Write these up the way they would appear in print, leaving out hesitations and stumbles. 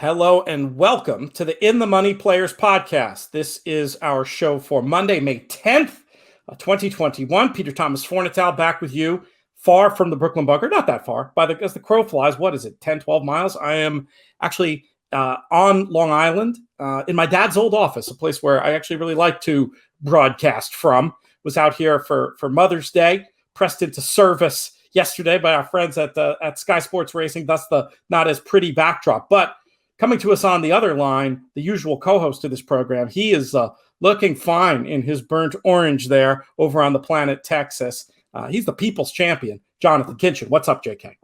Hello and welcome to the In the Money Players podcast. This is our show for Monday, May 10th, 2021. Peter Thomas Fornatale back with you, far from the Brooklyn bunker. Not that far, as the crow flies. What is it, 10, 12 miles? I am actually on Long Island in my dad's old office, a place where I actually really like to broadcast from. Was out here for Mother's Day, pressed into service yesterday by our friends at Sky Sports Racing, thus the not as pretty backdrop. But coming to us on the other line, the usual co-host of this program, he is looking fine in his burnt orange there over on the planet Texas. He's the people's champion, Jonathan Kinchin. What's up, JK?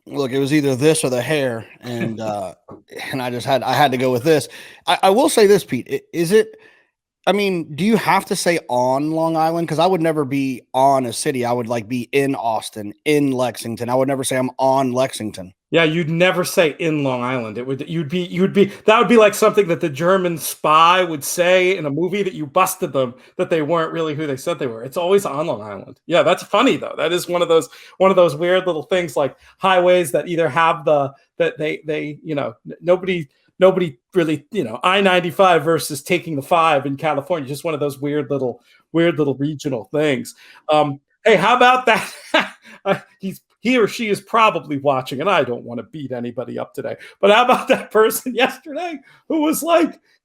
Look, it was either this or the hair, and and I had to go with this. I will say this, Pete. Is it? I mean, do you have to say on Long Island? Because I would never be on a city. I would be in Austin, in Lexington. I would never say I'm on Lexington. Yeah, you'd never say in Long Island. You'd be that would be like something that the German spy would say in a movie that you busted them that they weren't really who they said they were. It's always on Long Island. Yeah, that's funny though. That is one of those weird little things like highways that either have nobody really, I-95 versus taking the 5 in California. Just one of those weird little regional things. Hey, how about that? He or she is probably watching, and I don't want to beat anybody up today. But how about that person yesterday who was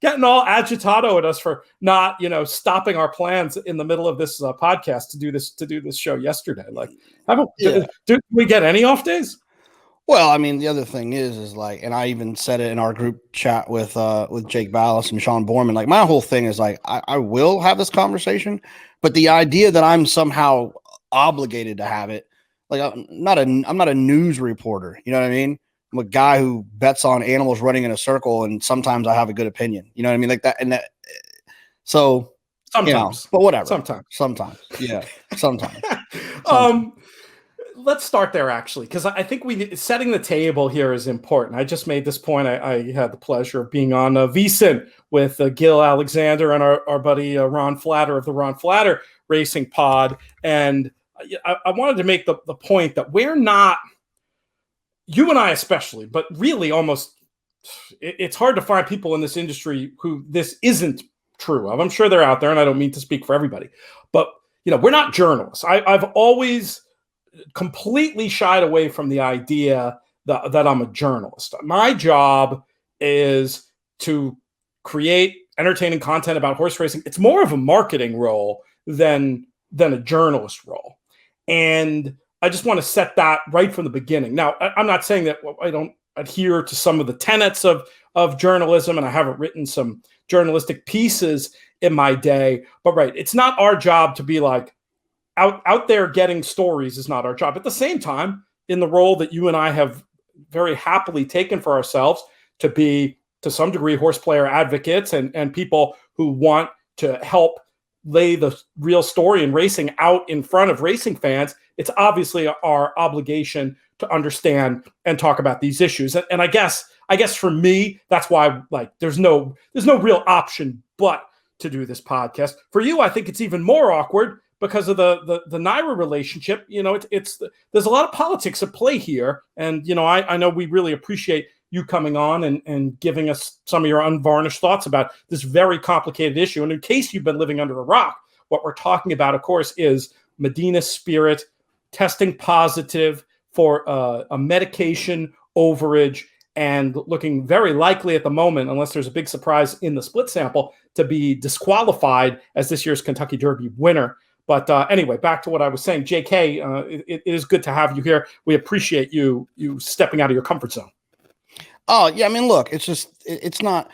getting all agitado at us for not, stopping our plans in the middle of this podcast to do this show yesterday? Did we get any off days? Well, I mean, the other thing is and I even said it in our group chat with Jake Ballas and Sean Borman. My whole thing is I will have this conversation, but the idea that I'm somehow obligated to have it. I'm not a news reporter. You know what I mean? I'm a guy who bets on animals running in a circle, and sometimes I have a good opinion. You know what I mean? Like that. And that. So sometimes, but whatever. Sometimes. Yeah. Sometimes. Let's start there actually, because I think setting the table here is important. I just made this point. I had the pleasure of being on VSiN with Gil Alexander and our buddy Ron Flatter of the Ron Flatter Racing Pod, and I wanted to make the point that we're not, you and I especially, but really almost, it's hard to find people in this industry who this isn't true of. I'm sure they're out there, and I don't mean to speak for everybody, but we're not journalists. I've always completely shied away from the idea that I'm a journalist. My job is to create entertaining content about horse racing. It's more of a marketing role than a journalist role. And I just want to set that right from the beginning. Now, I'm not saying that I don't adhere to some of the tenets of journalism, and I haven't written some journalistic pieces in my day, but right, it's not our job to be out there getting stories is not our job. At the same time, in the role that you and I have very happily taken for ourselves to be, to some degree, horse player advocates and people who want to help lay the real story in racing out in front of racing fans, it's obviously our obligation to understand and talk about these issues. And I guess for me, that's why there's no real option but to do this podcast. For you, I think it's even more awkward because of the Naira relationship. There's a lot of politics at play here. And, I know we really appreciate you coming on and giving us some of your unvarnished thoughts about this very complicated issue. And in case you've been living under a rock, what we're talking about, of course, is Medina Spirit testing positive for a medication overage and looking very likely at the moment, unless there's a big surprise in the split sample, to be disqualified as this year's Kentucky Derby winner. But anyway, back to what I was saying. JK, it is good to have you here. We appreciate you stepping out of your comfort zone. Oh, yeah. I mean, look, it's not.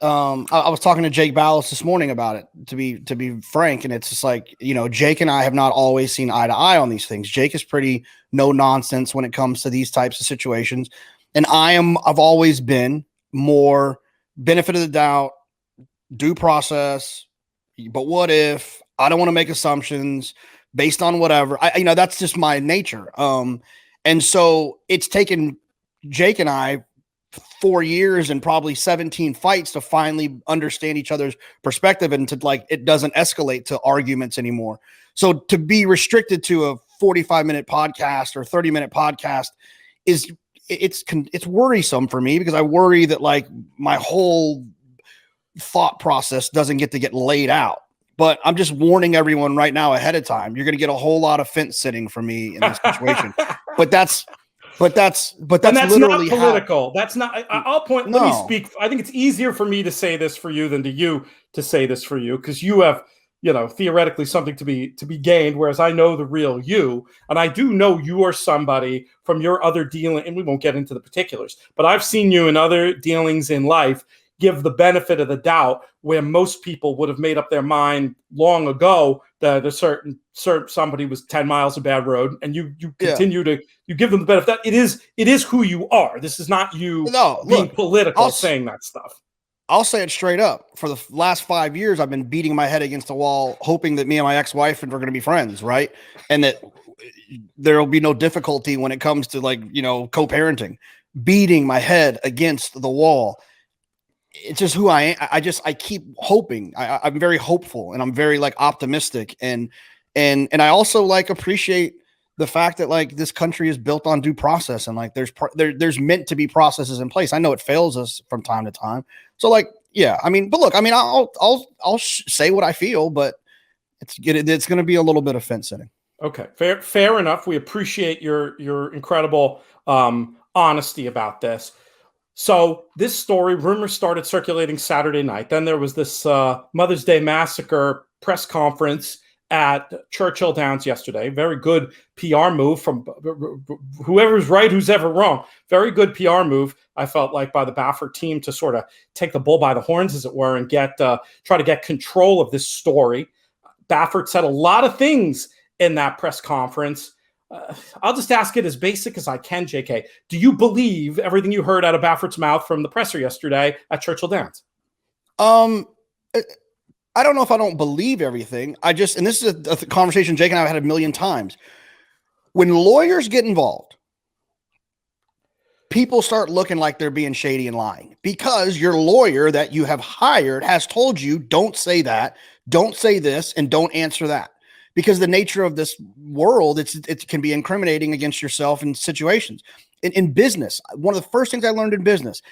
I was talking to Jake Ballas this morning about it, to be frank, and it's just Jake and I have not always seen eye to eye on these things. Jake is pretty no nonsense when it comes to these types of situations, and I've always been more benefit of the doubt, due process. But what if? I don't want to make assumptions based on whatever. That's just my nature. And so it's taken Jake and I 4 years and probably 17 fights to finally understand each other's perspective and to it doesn't escalate to arguments anymore. So to be restricted to a 45-minute podcast or 30-minute podcast it's worrisome for me because I worry that like my whole thought process doesn't get laid out. But I'm just warning everyone right now ahead of time. You're going to get a whole lot of fence sitting from me in this situation. but that's literally not political. How, that's not. I'll point. No. Let me speak. I think it's easier for me to say this for you than to say this for you because you have, theoretically something to be gained, whereas I know the real you, and I do know you are somebody from your other dealing, and we won't get into the particulars, but I've seen you in other dealings in life give the benefit of the doubt where most people would have made up their mind long ago that a certain somebody was 10 miles of bad road, and you continue to give them the benefit. It is who you are. This is not you being political saying that stuff. I'll say it straight up. For the last 5 years, I've been beating my head against the wall, hoping that me and my ex-wife are going to be friends, right? And that there will be no difficulty when it comes to co-parenting. Beating my head against the wall. It's just who I am. I keep hoping. I'm very hopeful and I'm very optimistic. And I also appreciate the fact that this country is built on due process and there's meant to be processes in place. I know it fails us from time to time. So but look, I'll say what I feel, but it's going to be a little bit of fence sitting. Okay. Fair enough. We appreciate your incredible honesty about this. So this story, rumors started circulating Saturday night. Then there was this Mother's Day Massacre press conference at Churchill Downs yesterday. Very good PR move from whoever's right, who's ever wrong. Very good PR move, I felt like, by the Baffert team to sort of take the bull by the horns, as it were, and try to get control of this story. Baffert said a lot of things in that press conference. I'll just ask it as basic as I can, JK. Do you believe everything you heard out of Baffert's mouth from the presser yesterday at Churchill Downs? I don't know if I don't believe everything. And this is a conversation Jake and I have had a million times. When lawyers get involved, people start looking like they're being shady and lying because your lawyer that you have hired has told you, don't say that, don't say this, and don't answer that. Because the nature of this world, it can be incriminating against yourself in situations. In business, one of the first things I learned in business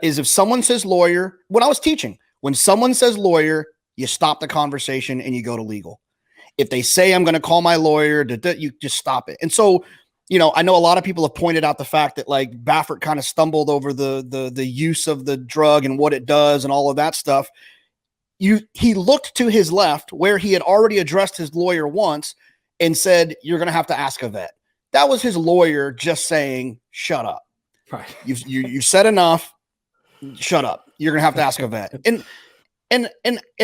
is if someone says lawyer, when I was teaching, when someone says lawyer, you stop the conversation and you go to legal. If they say, I'm going to call my lawyer, you just stop it. And so, I know a lot of people have pointed out the fact that Baffert kind of stumbled over the use of the drug and what it does and all of that stuff. He looked to his left where he had already addressed his lawyer once and said, you're going to have to ask a vet. That was his lawyer just saying, shut up. Right. You said enough. Shut up. You're going to have to ask a vet. And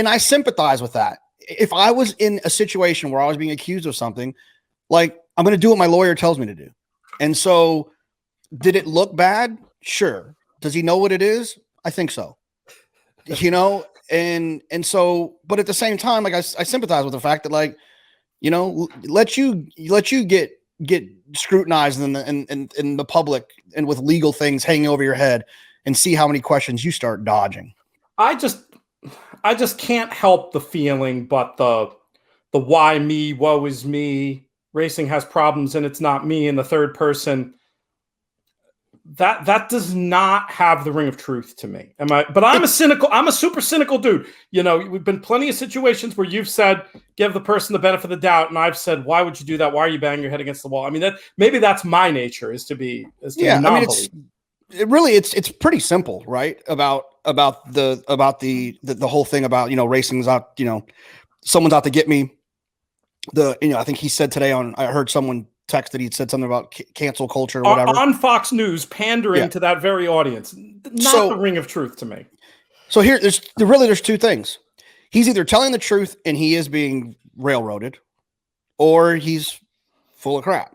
I sympathize with that. If I was in a situation where I was being accused of something, I'm going to do what my lawyer tells me to do. And so did it look bad? Sure. Does he know what it is? I think so. And so, but at the same time, I sympathize with the fact that let you get scrutinized in the public and with legal things hanging over your head and see how many questions you start dodging. I just can't help the feeling, but the why me, woe is me, racing has problems and it's not me in the third person. That does not have the ring of truth to me. But I'm a super cynical dude. We've been plenty of situations where you've said, give the person the benefit of the doubt. And I've said, why would you do that? Why are you banging your head against the wall? Maybe that's my nature is to be not believe. It's pretty simple, right? About the whole thing about, racing's out, someone's out to get me. I think he said today I heard someone text that he'd said something about cancel culture or whatever on Fox News, pandering to that very audience. Not the ring of truth to me. So here, there's two things. He's either telling the truth and he is being railroaded, or he's full of crap.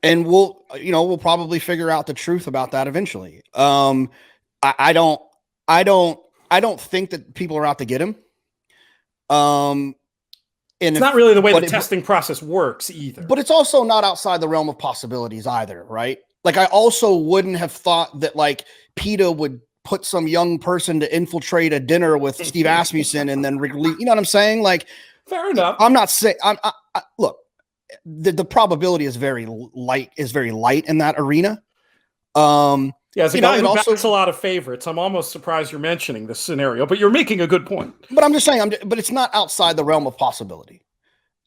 And we'll probably figure out the truth about that eventually. I don't think that people are out to get him. It's not really the way the testing process works either. But it's also not outside the realm of possibilities either, right? I also wouldn't have thought that PETA would put some young person to infiltrate a dinner with Steve Asmussen and then release. You know what I'm saying? Fair enough. I'm not saying. Look, the probability is very light in that arena. Yeah, as a guy who backs a lot of favorites, I'm almost surprised you're mentioning this scenario, but you're making a good point. But I'm just saying, but it's not outside the realm of possibility.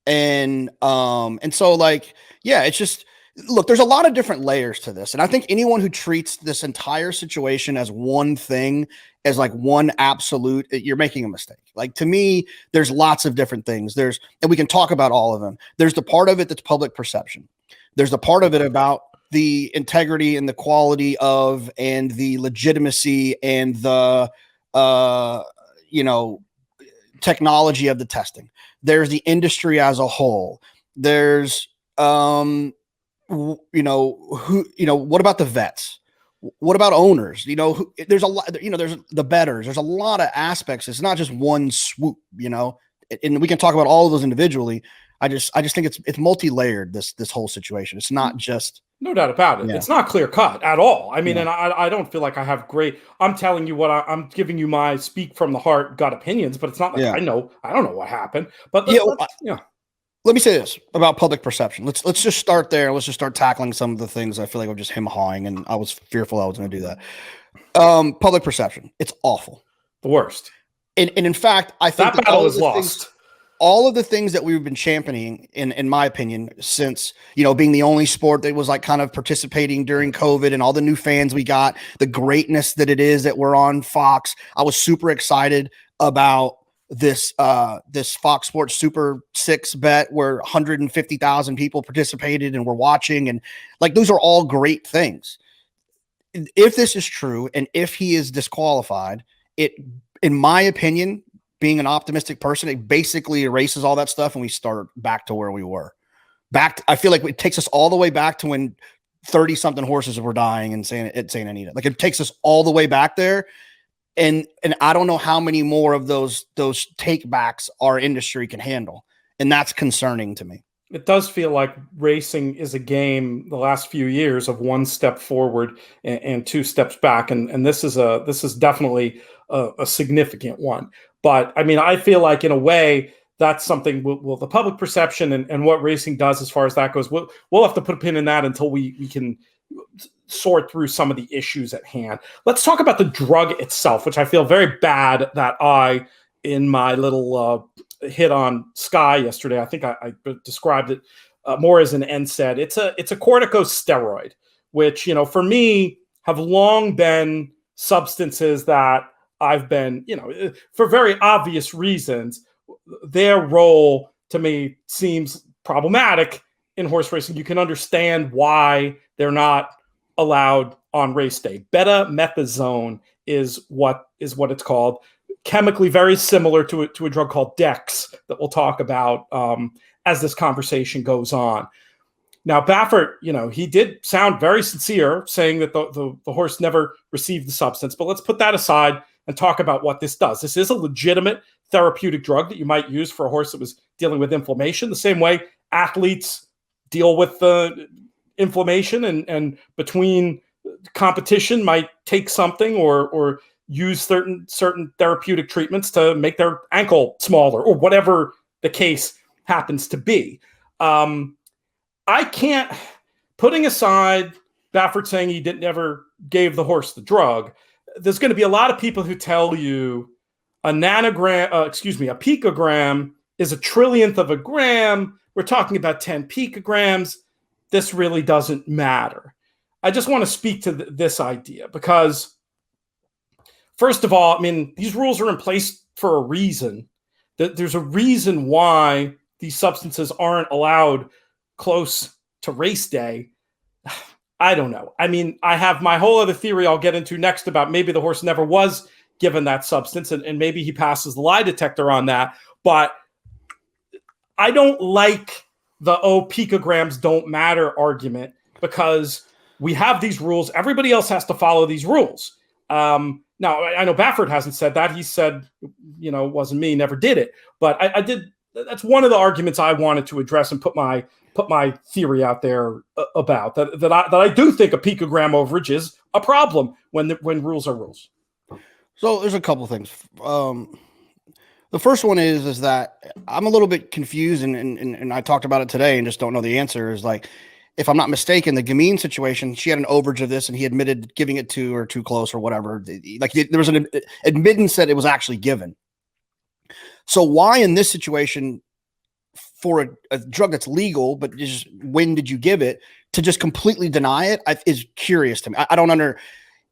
And so like, yeah, it's just, look, there's a lot of different layers to this. And I think anyone who treats this entire situation as one thing, as like one absolute, you're making a mistake. Like, to me, there's lots of different things. And we can talk about all of them. There's the part of it that's public perception. There's the part of it about the integrity and the quality of, and the legitimacy and the, technology of the testing. There's the industry as a whole. There's, what about the vets? What about owners? There's a lot, there's the bettors. There's a lot of aspects. It's not just one swoop, and we can talk about all of those individually. I just think it's multi-layered, this whole situation. It's not just, no doubt about it. Yeah. It's not clear cut at all. I mean, yeah. And I don't feel like I have I'm telling you what I'm giving you my speak from the heart gut opinions, but it's not like I don't know what happened. But let me say this about public perception. Let's just start there. Let's just start tackling some of the things I feel like I'm just hawing, and I was fearful I was going to do that. Public perception. It's awful. The worst. And in fact, I think that battle is lost. All of the things that we've been championing, in my opinion, since, being the only sport that was like kind of participating during COVID, and all the new fans we got, the greatness that it is that we're on Fox. I was super excited about this Fox Sports Super 6 bet where 150,000 people participated and were watching. And like, those are all great things. If this is true, and if he is disqualified, it, in my opinion, being an optimistic person, it basically erases all that stuff and we start back to where we were. I feel like it takes us all the way back to when 30 something horses were dying in Santa Anita. Like, it takes us all the way back there. And I don't know how many more of those take backs our industry can handle. And that's concerning to me. It does feel like racing is a game the last few years of one step forward and two steps back. And this is definitely a significant one. But I mean, I feel like in a way that's something the public perception and what racing does as far as that goes, we'll have to put a pin in that until we can sort through some of the issues at hand. Let's talk about the drug itself, which I feel very bad that in my little hit on Sky yesterday, I think I described it more as an NSAID. It's a corticosteroid, which, for me, have long been substances that I've been, for very obvious reasons, their role to me seems problematic in horse racing. You can understand why they're not allowed on race day. Betamethasone is what it's called. Chemically very similar to a drug called Dex that we'll talk about as this conversation goes on. Now, Baffert, he did sound very sincere, saying that the horse never received the substance. But let's put that aside and talk about what this does. This is a legitimate therapeutic drug that you might use for a horse that was dealing with inflammation, the same way athletes deal with the inflammation and between competition might take something or use certain therapeutic treatments to make their ankle smaller or whatever the case happens to be. I can't, putting aside Baffert saying he never gave the horse the drug, there's going to be a lot of people who tell you a picogram is a trillionth of a gram. We're talking about 10 picograms. This really doesn't matter. I just want to speak to this idea because, first of all, I mean, these rules are in place for a reason. There's a reason why these substances aren't allowed close to race day. I don't know. I mean, I have my whole other theory I'll get into next about maybe the horse never was given that substance and maybe he passes the lie detector on that. But I don't like the picograms don't matter argument because we have these rules. Everybody else has to follow these rules. Now, I know Baffert hasn't said that. He said, it wasn't me, never did it. But I did. That's one of the arguments I wanted to address and put my theory out there about that I do think a picogram overage is a problem when rules are rules. So there's a couple of things. The first one is that I'm a little bit confused, and I talked about it today and just don't know the answer. Is like, if I'm not mistaken, the Gamine situation, she had an overage of this, and he admitted giving it to her too close or whatever. Like there was an admittance that it was actually given. So why in this situation, for a drug that's legal, but just when did you give it, to just completely deny it is curious to me. I don't under.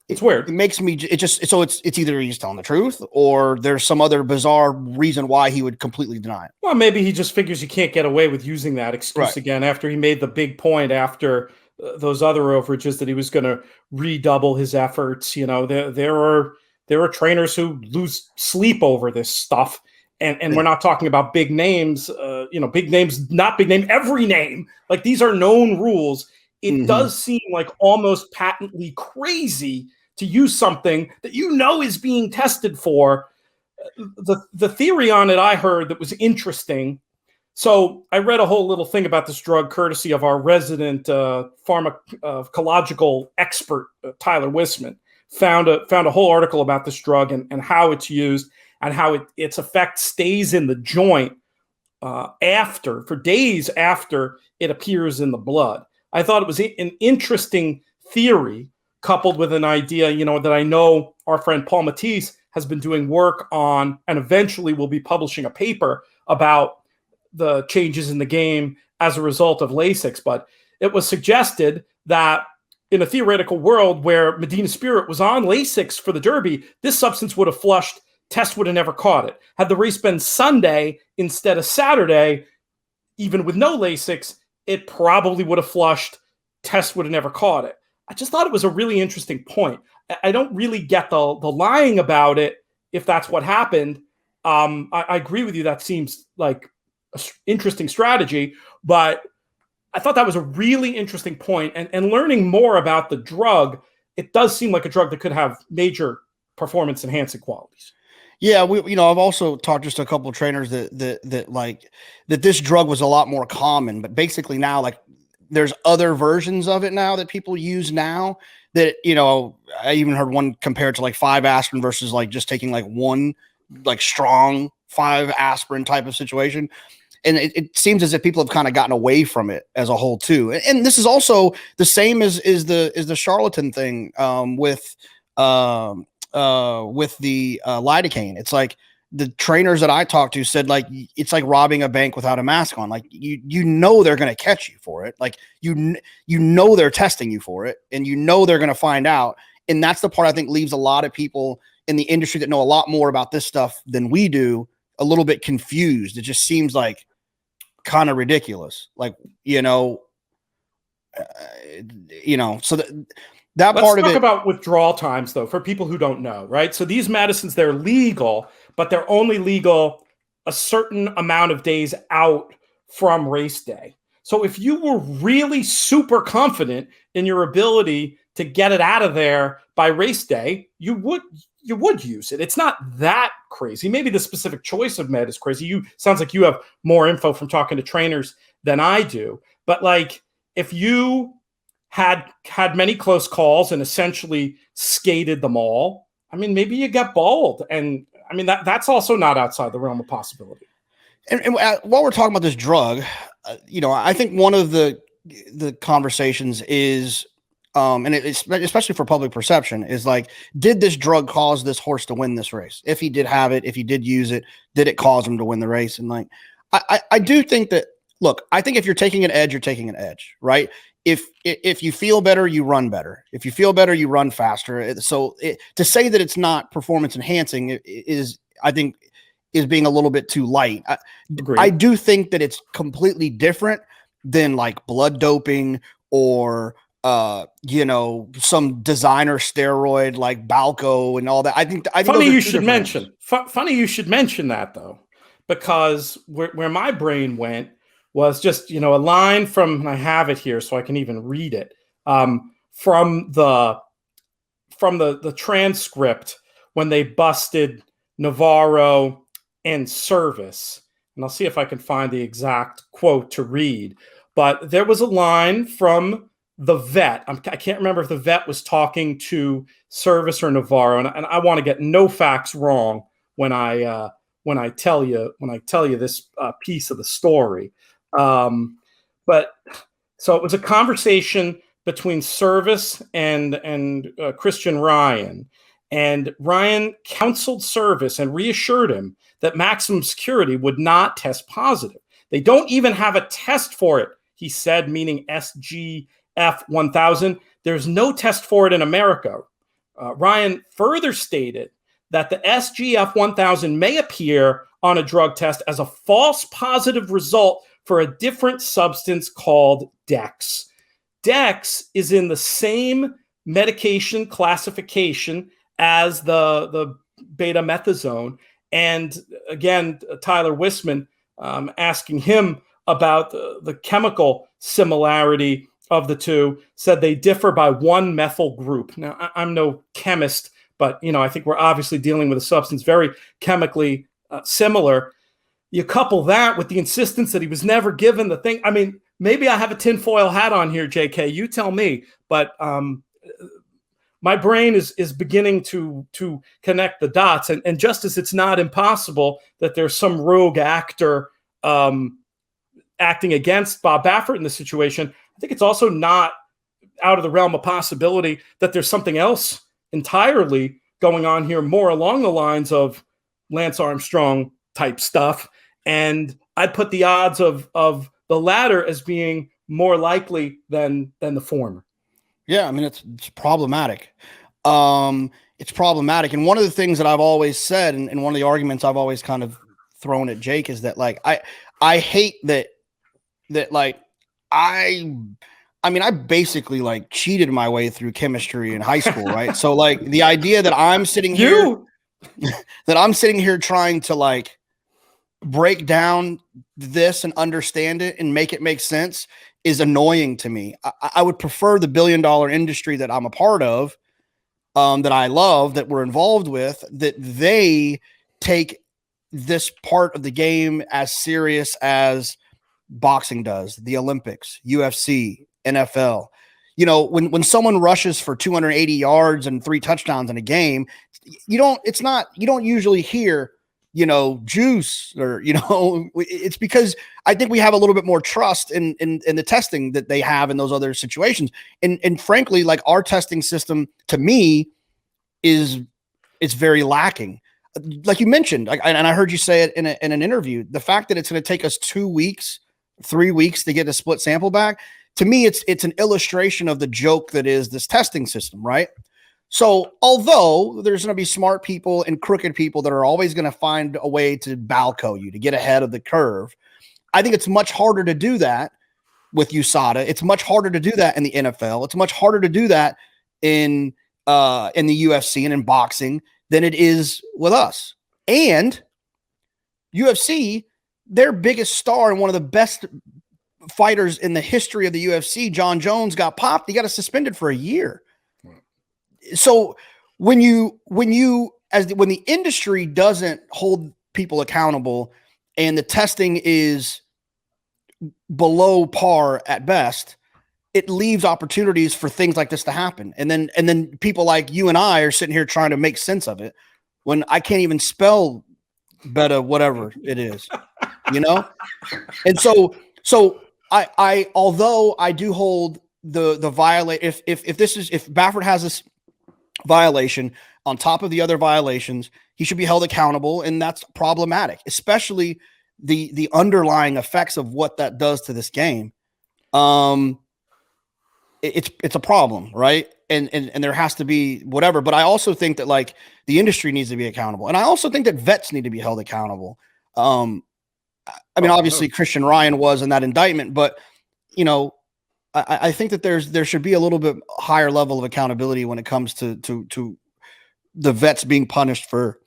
It's weird. It makes me so it's either he's telling the truth or there's some other bizarre reason why he would completely deny it. Well, maybe he just figures you can't get away with using that excuse again after he made the big point after those other overages that he was going to redouble his efforts. You know, there are trainers who lose sleep over this stuff. And we're not talking about big names, big names, not big name, every name. Like, these are known rules. It does seem like almost patently crazy to use something that is being tested for. The theory on it I heard that was interesting. So I read a whole little thing about this drug courtesy of our resident pharmacological expert, Tyler Wisman. Found a whole article about this drug and how it's used and how its effect stays in the joint for days after it appears in the blood. I thought it was an interesting theory, coupled with an idea, that I know our friend Paul Matisse has been doing work on, and eventually will be publishing a paper about the changes in the game as a result of Lasix. But it was suggested that in a theoretical world where Medina Spirit was on Lasix for the Derby, this substance would have flushed. Test would have never caught it. Had the race been Sunday instead of Saturday, even with no Lasix, it probably would have flushed. Test would have never caught it. I just thought it was a really interesting point. I don't really get the lying about it if that's what happened. I agree with you. That seems like an interesting strategy, but I thought that was a really interesting point. And learning more about the drug, it does seem like a drug that could have major performance enhancing qualities. Yeah, I've also talked just to a couple of trainers that this drug was a lot more common, but basically now, like, there's other versions of it now that people use now that, I even heard one compared to like 5 aspirin versus like just taking like one like strong 5 aspirin type of situation. And it seems as if people have kind of gotten away from it as a whole too. And this is also the same as the charlatan thing with the lidocaine. It's like the trainers that I talked to said, like, it's like robbing a bank without a mask on. Like, they're going to catch you for it. Like, they're testing you for it, and they're going to find out. And that's the part I think leaves a lot of people in the industry that know a lot more about this stuff than we do a little bit confused. It just seems like kind of ridiculous. Like, so that Let's part of it. talk about withdrawal times, though, for people who don't know, right? So these medicines, they're legal, but they're only legal a certain amount of days out from race day. So if you were really super confident in your ability to get it out of there by race day, you would use it. It's not that crazy. Maybe the specific choice of med is crazy. Sounds like you have more info from talking to trainers than I do. But like, if you had many close calls and essentially skated them all, I mean, maybe you get bald. And I mean, that's also not outside the realm of possibility. And while we're talking about this drug, I think one of the conversations is, and it's especially for public perception, is like, did this drug cause this horse to win this race? If he did have it, if he did use it, did it cause him to win the race? And like, I do think that, look, I think if you're taking an edge, you're taking an edge, right? If you feel better, you run better. If you feel better, you run faster. So to say that it's not performance enhancing is, I think, is being a little bit too light. I do think that it's completely different than like blood doping or some designer steroid like Balco and all that. I think funny you should mention. Funny you should mention that, though, because where my brain went was just, a line from, and I have it here so I can even read it, from the transcript when they busted Navarro and Service. And I'll see if I can find the exact quote to read. But there was a line from the vet. I can't remember if the vet was talking to Service or Navarro. And I want to get no facts wrong when I when I tell you this piece of the story. But so it was a conversation between Service and Christian Ryan. And Ryan counseled Service and reassured him that maximum security would not test positive. They don't even have a test for it, he said, meaning SGF 1000. There's no test for it in America. Ryan further stated that the SGF 1000 may appear on a drug test as a false positive result for a different substance called Dex. Dex is in the same medication classification as the betamethasone. And again, Tyler Wisman asking him about the chemical similarity of the two, said they differ by one methyl group. Now, I'm no chemist, but I think we're obviously dealing with a substance very chemically similar. You couple that with the insistence that he was never given the thing. I mean, maybe I have a tinfoil hat on here, JK. You tell me. But my brain is beginning to connect the dots. And just as it's not impossible that there's some rogue actor acting against Bob Baffert in this situation, I think it's also not out of the realm of possibility that there's something else entirely going on here, more along the lines of Lance Armstrong type stuff. And I'd put the odds of the latter as being more likely than the former. Yeah, I mean, it's problematic. It's problematic. And one of the things that I've always said, and one of the arguments I've always kind of thrown at Jake is that, like, I hate that like, I mean, I basically like cheated my way through chemistry in high school, right? So like the idea that I'm sitting here, trying to like break down this and understand it and make it make sense is annoying to me. I would prefer the billion-dollar industry that I'm a part of, that I love, that we're involved with, that they take this part of the game as serious as boxing does, the Olympics, UFC, NFL. When someone rushes for 280 yards and 3 touchdowns in a game, you don't usually hear, juice, or, it's because I think we have a little bit more trust in the testing that they have in those other situations. And frankly, like, our testing system, to me, it's very lacking. Like you mentioned, and I heard you say it in an interview, the fact that it's going to take us 2 weeks, 3 weeks to get a split sample back, to me, it's an illustration of the joke that is this testing system, right? So although there's going to be smart people and crooked people that are always going to find a way to balco you, to get ahead of the curve, I think it's much harder to do that with USADA. It's much harder to do that in the NFL. It's much harder to do that in the UFC and in boxing than it is with us. And UFC, their biggest star and one of the best fighters in the history of the UFC, John Jones, got popped. He got suspended for a year. So when the industry doesn't hold people accountable and the testing is below par at best, it leaves opportunities for things like this to happen. And then people like you and I are sitting here trying to make sense of it when I can't even spell beta, whatever it is, And so I although I do hold the violate, if Baffert has this violation on top of the other violations, he should be held accountable, and that's problematic, especially the underlying effects of what that does to this game. It's a problem, right? And there has to be whatever, but I also think that, like, the industry needs to be accountable, and I also think that vets need to be held accountable. I mean, obviously Christian Ryan was in that indictment, but I think that there should be a little bit higher level of accountability when it comes to the vets being punished for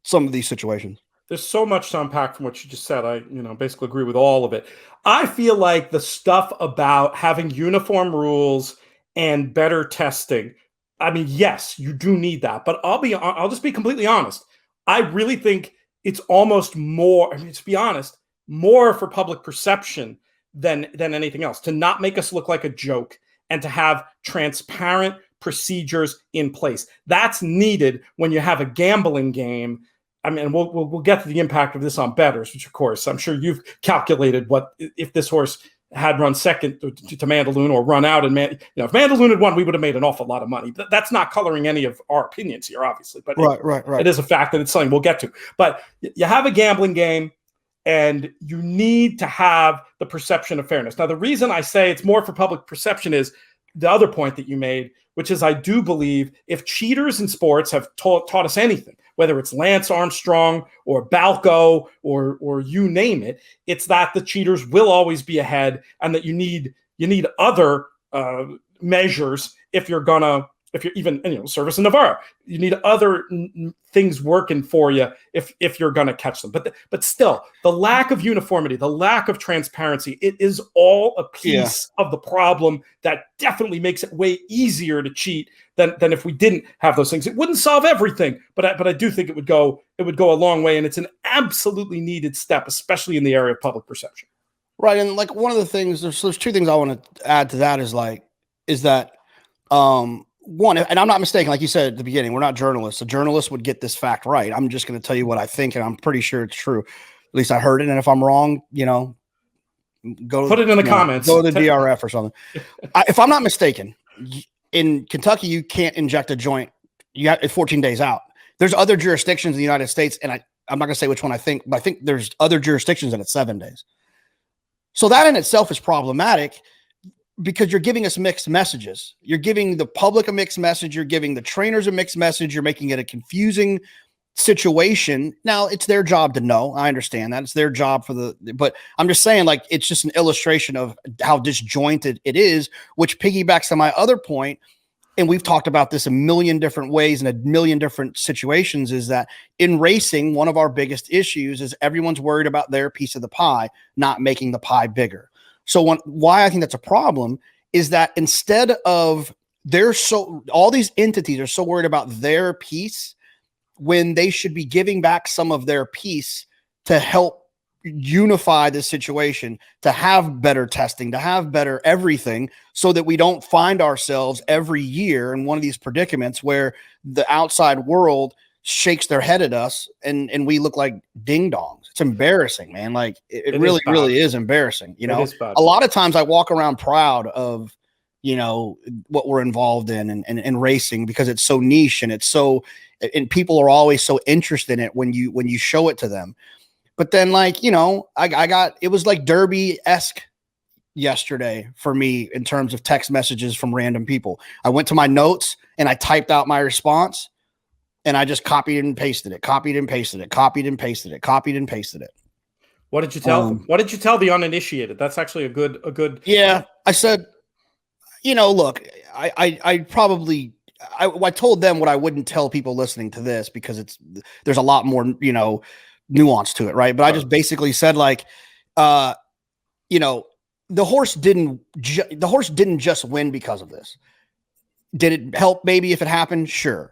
some of these situations. There's so much to unpack from what you just said. I, basically agree with all of it. I feel like the stuff about having uniform rules and better testing, I mean, yes, you do need that, but I'll just be completely honest. I really think it's almost more, to be honest, more for public perception than anything else, to not make us look like a joke and to have transparent procedures in place. That's needed when you have a gambling game I mean, we'll get to the impact of this on bettors, which of course I'm sure you've calculated what if this horse had run second to Mandaloun or run out, and if Mandaloun had won, we would have made an awful lot of money. That's not coloring any of our opinions here, obviously, but right. It is a fact, and it's something we'll get to. But you have a gambling game, and you need to have the perception of fairness. Now, the reason I say it's more for public perception is the other point that you made, which is I do believe if cheaters in sports have taught us anything, whether it's Lance Armstrong or Balco or you name it, it's that the cheaters will always be ahead, and that you need other measures if you're even Service in Navarre, you need other things working for you if you're going to catch them. But still, the lack of uniformity, the lack of transparency, it is all a piece of the problem that definitely makes it way easier to cheat than if we didn't have those things. It wouldn't solve everything, but I do think it would go a long way, and it's an absolutely needed step, especially in the area of public perception. Right, and like one of the things, there's two things I want to add to that is that one, and I'm not mistaken, like you said at the beginning, we're not journalists. A journalist would get this fact right. I'm just going to tell you what I think, and I'm pretty sure it's true. At least I heard it, and if I'm wrong, put it in the comments. Go to the DRF or something. If I'm not mistaken, in Kentucky, you can't inject a joint. You have 14 days out. There's other jurisdictions in the United States, and I'm not going to say which one I think, but I think there's other jurisdictions and it's 7 days. So that in itself is problematic, because you're giving us mixed messages. You're giving the public a mixed message. You're giving the trainers a mixed message. You're making it a confusing situation. Now, it's their job to know. I understand that. It's their job but I'm just saying, like, it's just an illustration of how disjointed it is, which piggybacks to my other point. And we've talked about this a million different ways in a million different situations, is that in racing, one of our biggest issues is everyone's worried about their piece of the pie, not making the pie bigger. So why I think that's a problem is that instead of all these entities are so worried about their piece, when they should be giving back some of their piece to help unify the situation, to have better testing, to have better everything, so that we don't find ourselves every year in one of these predicaments where the outside world shakes their head at us and we look like ding dongs. It's embarrassing, man. Like it really is embarrassing. A lot of times I walk around proud of, what we're involved in and racing, because it's so niche and people are always so interested in it when you show it to them. But then, like, it was like Derby-esque yesterday for me in terms of text messages from random people. I went to my notes and I typed out my response, and I just copied and pasted it, copied and pasted it, copied and pasted it, copied and pasted it. What did you tell them? What did you tell the uninitiated? That's actually a good. Yeah. I said, look, I told them what I wouldn't tell people listening to this, because there's a lot more, nuance to it. Right. But I just basically said, like, the horse didn't just win because of this. Did it help maybe if it happened? Sure.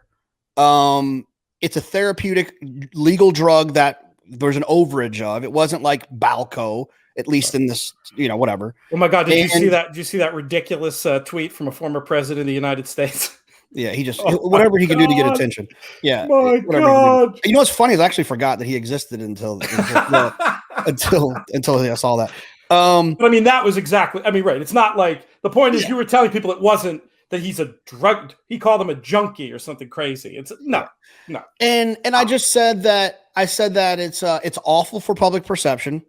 It's a therapeutic legal drug that there's an overage of. It wasn't like Balco, at least in this, whatever. Oh my God. Did you see that? Did you see that ridiculous tweet from a former president of the United States? Yeah. He just, whatever he can do to get attention. Yeah. My God. What's funny is I actually forgot that he existed until I saw that. But I mean, that was exactly, right. It's not like, the point is you were telling people it wasn't that he's a drug, he called him a junkie or something crazy. It's no. And I just said that, it's awful for public perception,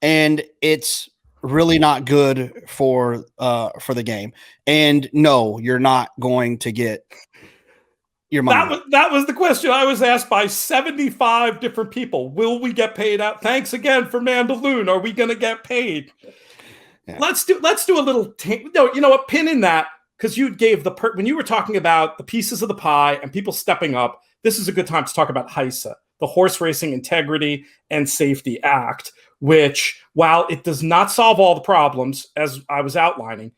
and it's really not good for the game. And no, you're not going to get your money. That was the question I was asked by 75 different people. Will we get paid out? Thanks again for Mandaloun. Are we going to get paid? Yeah. Let's do a little, a pin in that. Because you gave when you were talking about the pieces of the pie and people stepping up, this is a good time to talk about HISA, the Horse Racing Integrity and Safety Act, which, while it does not solve all the problems, as I was outlining,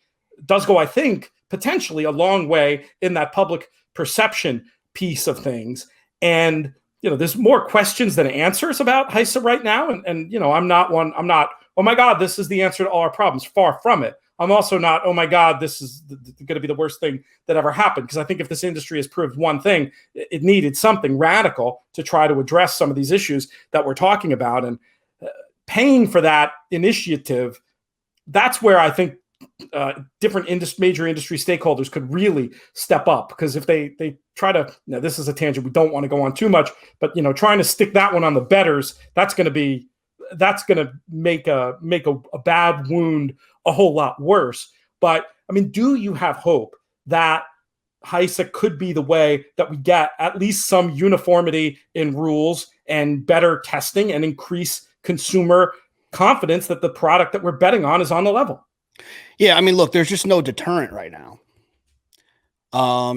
does go, I think, potentially a long way in that public perception piece of things. And, there's more questions than answers about HISA right now. And I'm not, oh my God, this is the answer to all our problems. Far from it. I'm also not, oh my God, this is going to be the worst thing that ever happened. Because I think if this industry has proved one thing, it needed something radical to try to address some of these issues that we're talking about. And paying for that initiative, that's where I think different major industry stakeholders could really step up. Because if they try to, this is a tangent we don't want to go on too much, but trying to stick that one on the bettors, that's going to make a bad wound a whole lot worse. But I mean, do you have hope that HISA could be the way that we get at least some uniformity in rules and better testing and increase consumer confidence that the product that we're betting on is on the level? Yeah, I mean, look, there's just no deterrent right now.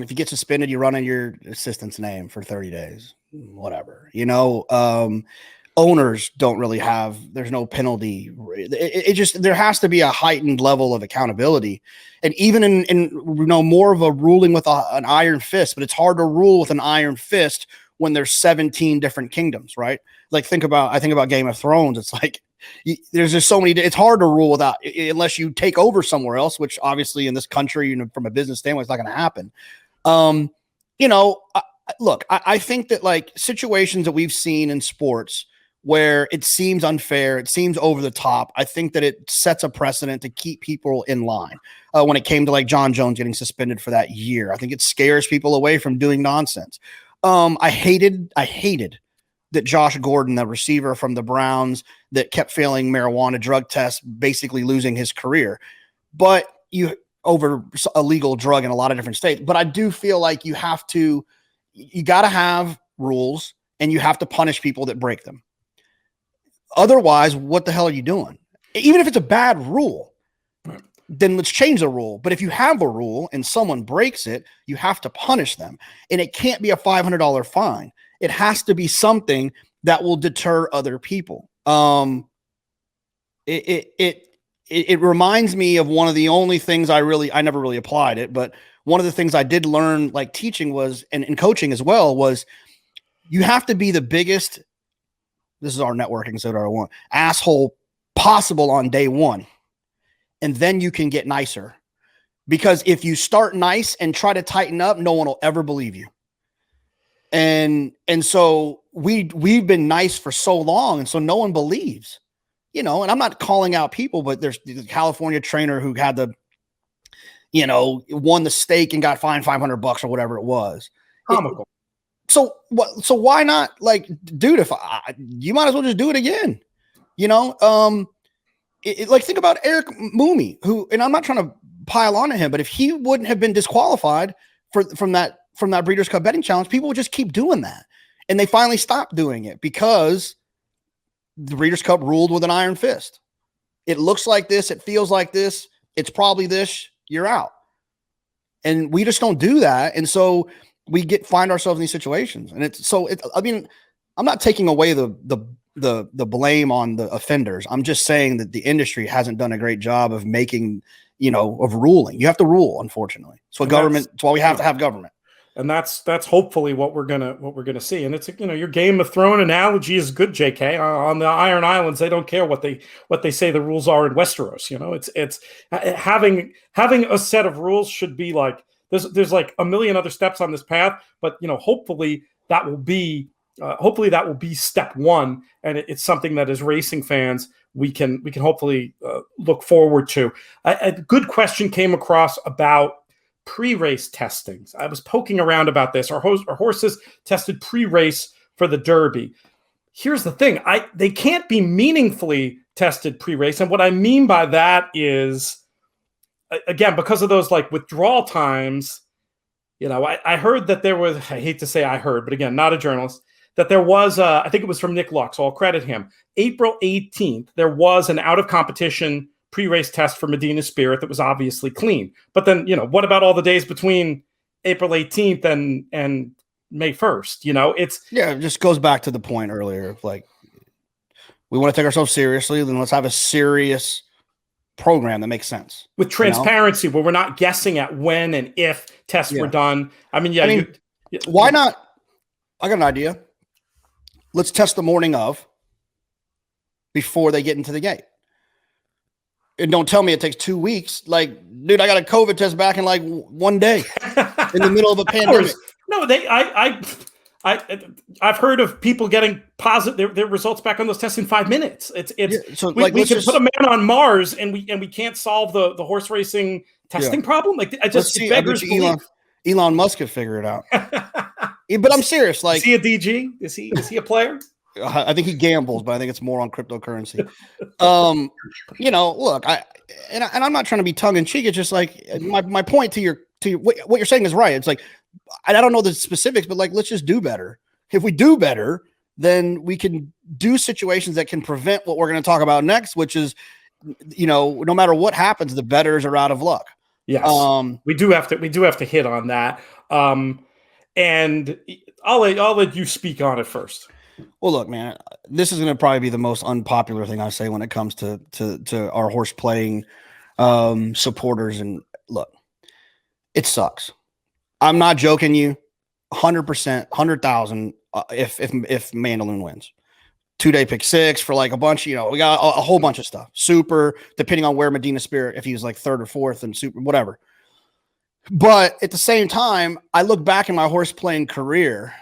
If you get suspended, you run in your assistant's name for 30 days, whatever. Owners don't really have, there's no penalty. It just, there has to be a heightened level of accountability. And even in more of a ruling with an iron fist, but it's hard to rule with an iron fist when there's 17 different kingdoms, right? Like I think about Game of Thrones. It's like, there's just so many, it's hard to rule without, unless you take over somewhere else, which obviously in this country, from a business standpoint, it's not going to happen. Look, I think that like situations that we've seen in sports where it seems unfair, it seems over the top, I think that it sets a precedent to keep people in line. When it came to like John Jones getting suspended for that year, I think it scares people away from doing nonsense. I hated that Josh Gordon, the receiver from the Browns that kept failing marijuana drug tests, basically losing his career, but over a legal drug in a lot of different states. But I do feel like you got to have rules and you have to punish people that break them. Otherwise, what the hell are you doing? Even if it's a bad rule, then let's change the rule. But if you have a rule and someone breaks it, you have to punish them. And it can't be a $500 fine. It has to be something that will deter other people. It reminds me of one of the only things I never really applied it, but one of the things I did learn, like teaching was, and coaching as well, was you have to be the biggest, this is our networking, so I want, asshole possible on day one. And then you can get nicer. Because if you start nice and try to tighten up, no one will ever believe you. And so we've been nice for so long, and so no one believes, and I'm not calling out people, but there's the California trainer who had won the stake and got fined $500 or whatever it was. Comical. So why not, like, dude, you might as well just do it again, like, think about Eric Mooney, who, and I'm not trying to pile on to him, but if he wouldn't have been disqualified from that Breeders' Cup betting challenge, people would just keep doing that. And they finally stopped doing it because the Breeders' Cup ruled with an iron fist. It looks like this. It feels like this. It's probably this. You're out. And we just don't do that. And so we find ourselves in these situations. And I'm not taking away the blame on the offenders. I'm just saying that the industry hasn't done a great job of making, of ruling. You have to rule, unfortunately. So it's why we have to have government. And that's hopefully what we're gonna see. And it's your Game of Thrones analogy is good, JK. On the Iron Islands, they don't care what they say the rules are in Westeros. It's having a set of rules should be like there's like a million other steps on this path, but hopefully that will be step one, and it's something that as racing fans we can hopefully look forward to. A good question came across about pre-race testings. I was poking around about this. Our horses tested pre-race for the Derby. Here's the thing. They can't be meaningfully tested pre-race. And what I mean by that is, again, because of those like withdrawal times, I heard that there was, I hate to say I heard, but again, not a journalist, that there was, I think it was from Nick Luck, so I'll credit him. April 18th, there was an out-of-competition pre-race test for Medina Spirit that was obviously clean. But then, what about all the days between April 18th and May 1st? It just goes back to the point earlier of like, we want to take ourselves seriously, then let's have a serious program that makes sense. With transparency, where we're not guessing at when and if tests were done. Why not? I got an idea. Let's test the morning of, before they get into the gate. And don't tell me it takes 2 weeks. Like, dude, I got a COVID test back in like 1 day in the middle of a pandemic. No, I've heard of people getting positive their results back on those tests in 5 minutes. So we can put a man on Mars and we can't solve the horse racing testing problem. Like I beggars belief. Elon Musk could figure it out. But I'm serious. Like, is he a DG? Is he a player? I think he gambles, but I think it's more on cryptocurrency. Look, I'm not trying to be tongue in cheek. It's just like my point to what you're saying is right. It's like, I don't know the specifics, but like, let's just do better. If we do better, then we can do situations that can prevent what we're going to talk about next, which is, no matter what happens, the bettors are out of luck. Yes. We do have to hit on that. And I'll let you speak on it first. Well, look, man, this is going to probably be the most unpopular thing I say when it comes to our horse playing supporters. And look, it sucks. I'm not joking you. 100%, 100,000 if Mandaloun wins. 2-day pick 6 for like a bunch. We got a whole bunch of stuff. Super, depending on where Medina Spirit, if he was like 3rd or 4th, and super, whatever. But at the same time, I look back in my horse playing career,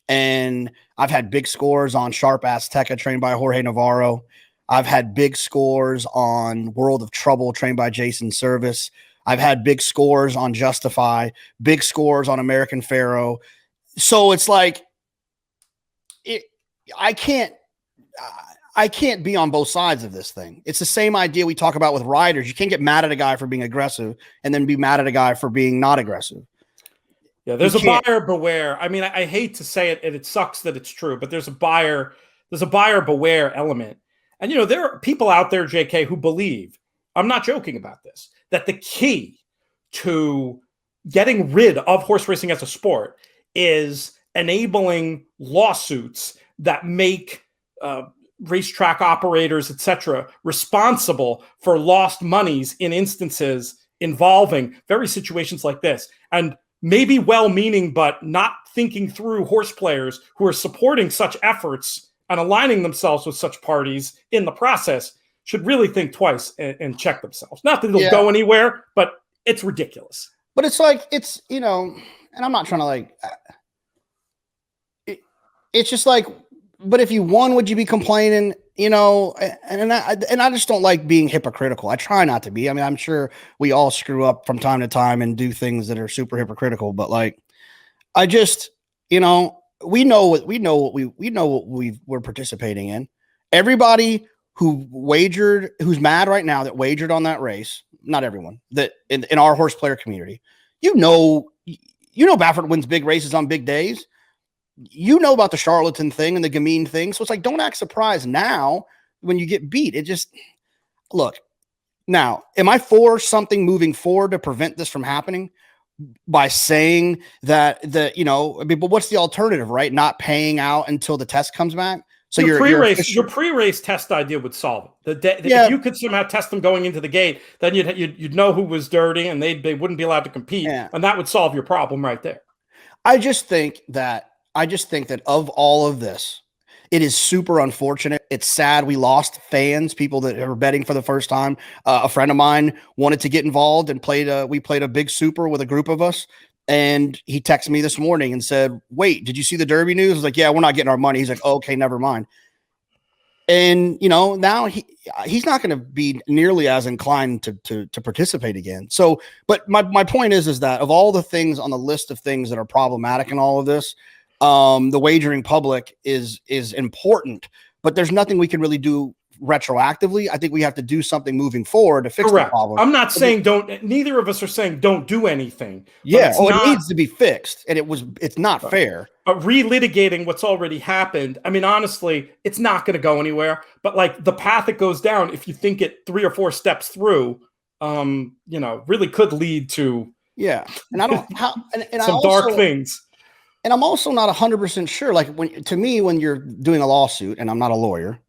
and I've had big scores on Sharp Azteca, trained by Jorge Navarro. I've had big scores on World of Trouble, trained by Jason Service. I've had big scores on Justify, big scores on American Pharaoh. So it's like, I can't be on both sides of this thing. It's the same idea we talk about with riders. You can't get mad at a guy for being aggressive and then be mad at a guy for being not aggressive. Yeah, there's a buyer beware. I mean, I hate to say it, and it sucks that it's true, but there's a buyer beware element. And, there are people out there, JK, who believe, I'm not joking about this, that the key to getting rid of horse racing as a sport is enabling lawsuits that make racetrack operators, etc., responsible for lost monies in instances involving very situations like this. And maybe well-meaning, but not thinking through horse players who are supporting such efforts and aligning themselves with such parties in the process should really think twice and check themselves. Not that they'll go anywhere, but it's ridiculous. But it's like, and I'm not trying to like, it's just like, but if you won, would you be complaining? And I just don't like being hypocritical. I try not to be. I mean, I'm sure we all screw up from time to time and do things that are super hypocritical, but like, I just, we know what we're participating in. Everybody who's mad right now that wagered on that race, not everyone, that in our horse player community, Baffert wins big races on big days. About the charlatan thing and the gamine thing. So it's like, don't act surprised now when you get beat. It just, look, now, am I for something moving forward to prevent this from happening by saying that but what's the alternative, right? Not paying out until the test comes back. So your pre-race test idea would solve it. If you could somehow test them going into the gate, then you'd know who was dirty and they wouldn't be allowed to compete. Yeah. And that would solve your problem right there. I just think that of all of this, it is super unfortunate. It's sad. We lost fans, people that are betting for the first time. A friend of mine wanted to get involved and we played a big super with a group of us. And he texted me this morning and said, wait, did you see the Derby news? I was like, yeah, we're not getting our money. He's like, oh, okay, never mind. And, now he's not going to be nearly as inclined to participate again. So, but my point is that of all the things on the list of things that are problematic in all of this, the wagering public is important, but there's nothing we can really do retroactively. I think we have to do something moving forward to fix the problem. I'm not saying neither of us are saying don't do anything. Yeah. It needs to be fixed. And it's not fair. But relitigating what's already happened, I mean, honestly, it's not going to go anywhere. But like the path it goes down, if you think it 3 or 4 steps through, really could lead to And I don't some dark things. And I'm also not 100% sure. Like when you're doing a lawsuit, and I'm not a lawyer,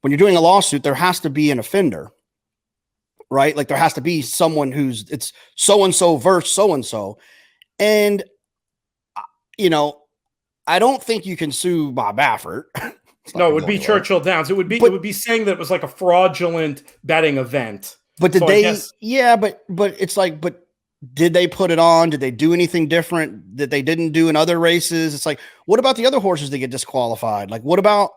when you're doing a lawsuit, there has to be an offender, right? Like there has to be someone it's so-and-so versus so-and-so. And, I don't think you can sue Bob Baffert. It's not No, it gonna would go be anywhere. Churchill Downs. It would be saying that it was like a fraudulent betting event. But did So I they? guess Yeah, but it's like, but did they put it on? Did they do anything different that they didn't do in other races? It's like, what about the other horses that get disqualified? Like, what about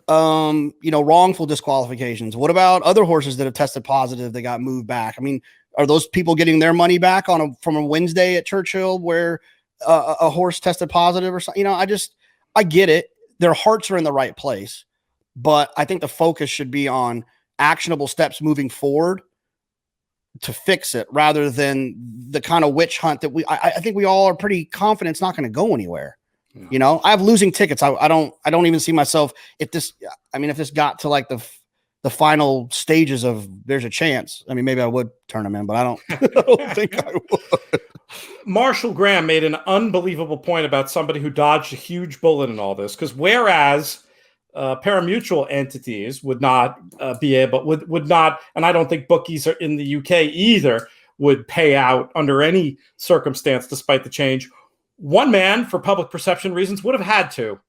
wrongful disqualifications? What about other horses that have tested positive that got moved back? I mean, are those people getting their money back from a Wednesday at Churchill where a horse tested positive or something? I get it. Their hearts are in the right place, but I think the focus should be on actionable steps moving forward to fix it rather than the kind of witch hunt that I think we all are pretty confident it's not going to go anywhere. Yeah. I have losing tickets. I don't even see myself if this got to like the final stages of there's a chance. I mean, maybe I would turn them in, but I don't think I would. Marshall Graham made an unbelievable point about somebody who dodged a huge bullet in all this, because whereas parimutuel entities would not be able, would not, and I don't think bookies are in the UK either, would pay out under any circumstance despite the change. One man, for public perception reasons, would have had to.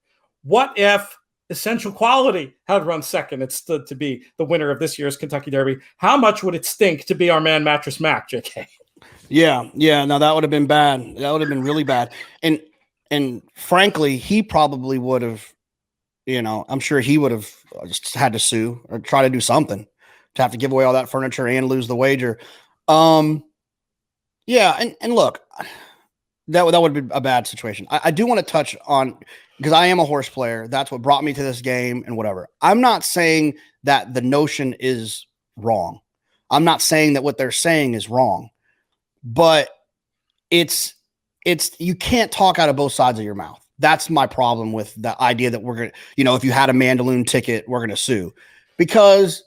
What if Essential Quality had run second and stood to be the winner of this year's Kentucky Derby? How much would it stink to be our man Mattress Mac, JK? Yeah. No, that would have been bad. That would have been really bad. And frankly, he probably would have, I'm sure he would have just had to sue or try to do something to have to give away all that furniture and lose the wager. Yeah. And look, that would be a bad situation. I do want to touch on, because I am a horse player. That's what brought me to this game and whatever. I'm not saying that the notion is wrong. I'm not saying that what they're saying is wrong, but it's you can't talk out of both sides of your mouth. That's my problem with the idea that we're going to, if you had a Mandaloun ticket, we're going to sue, because,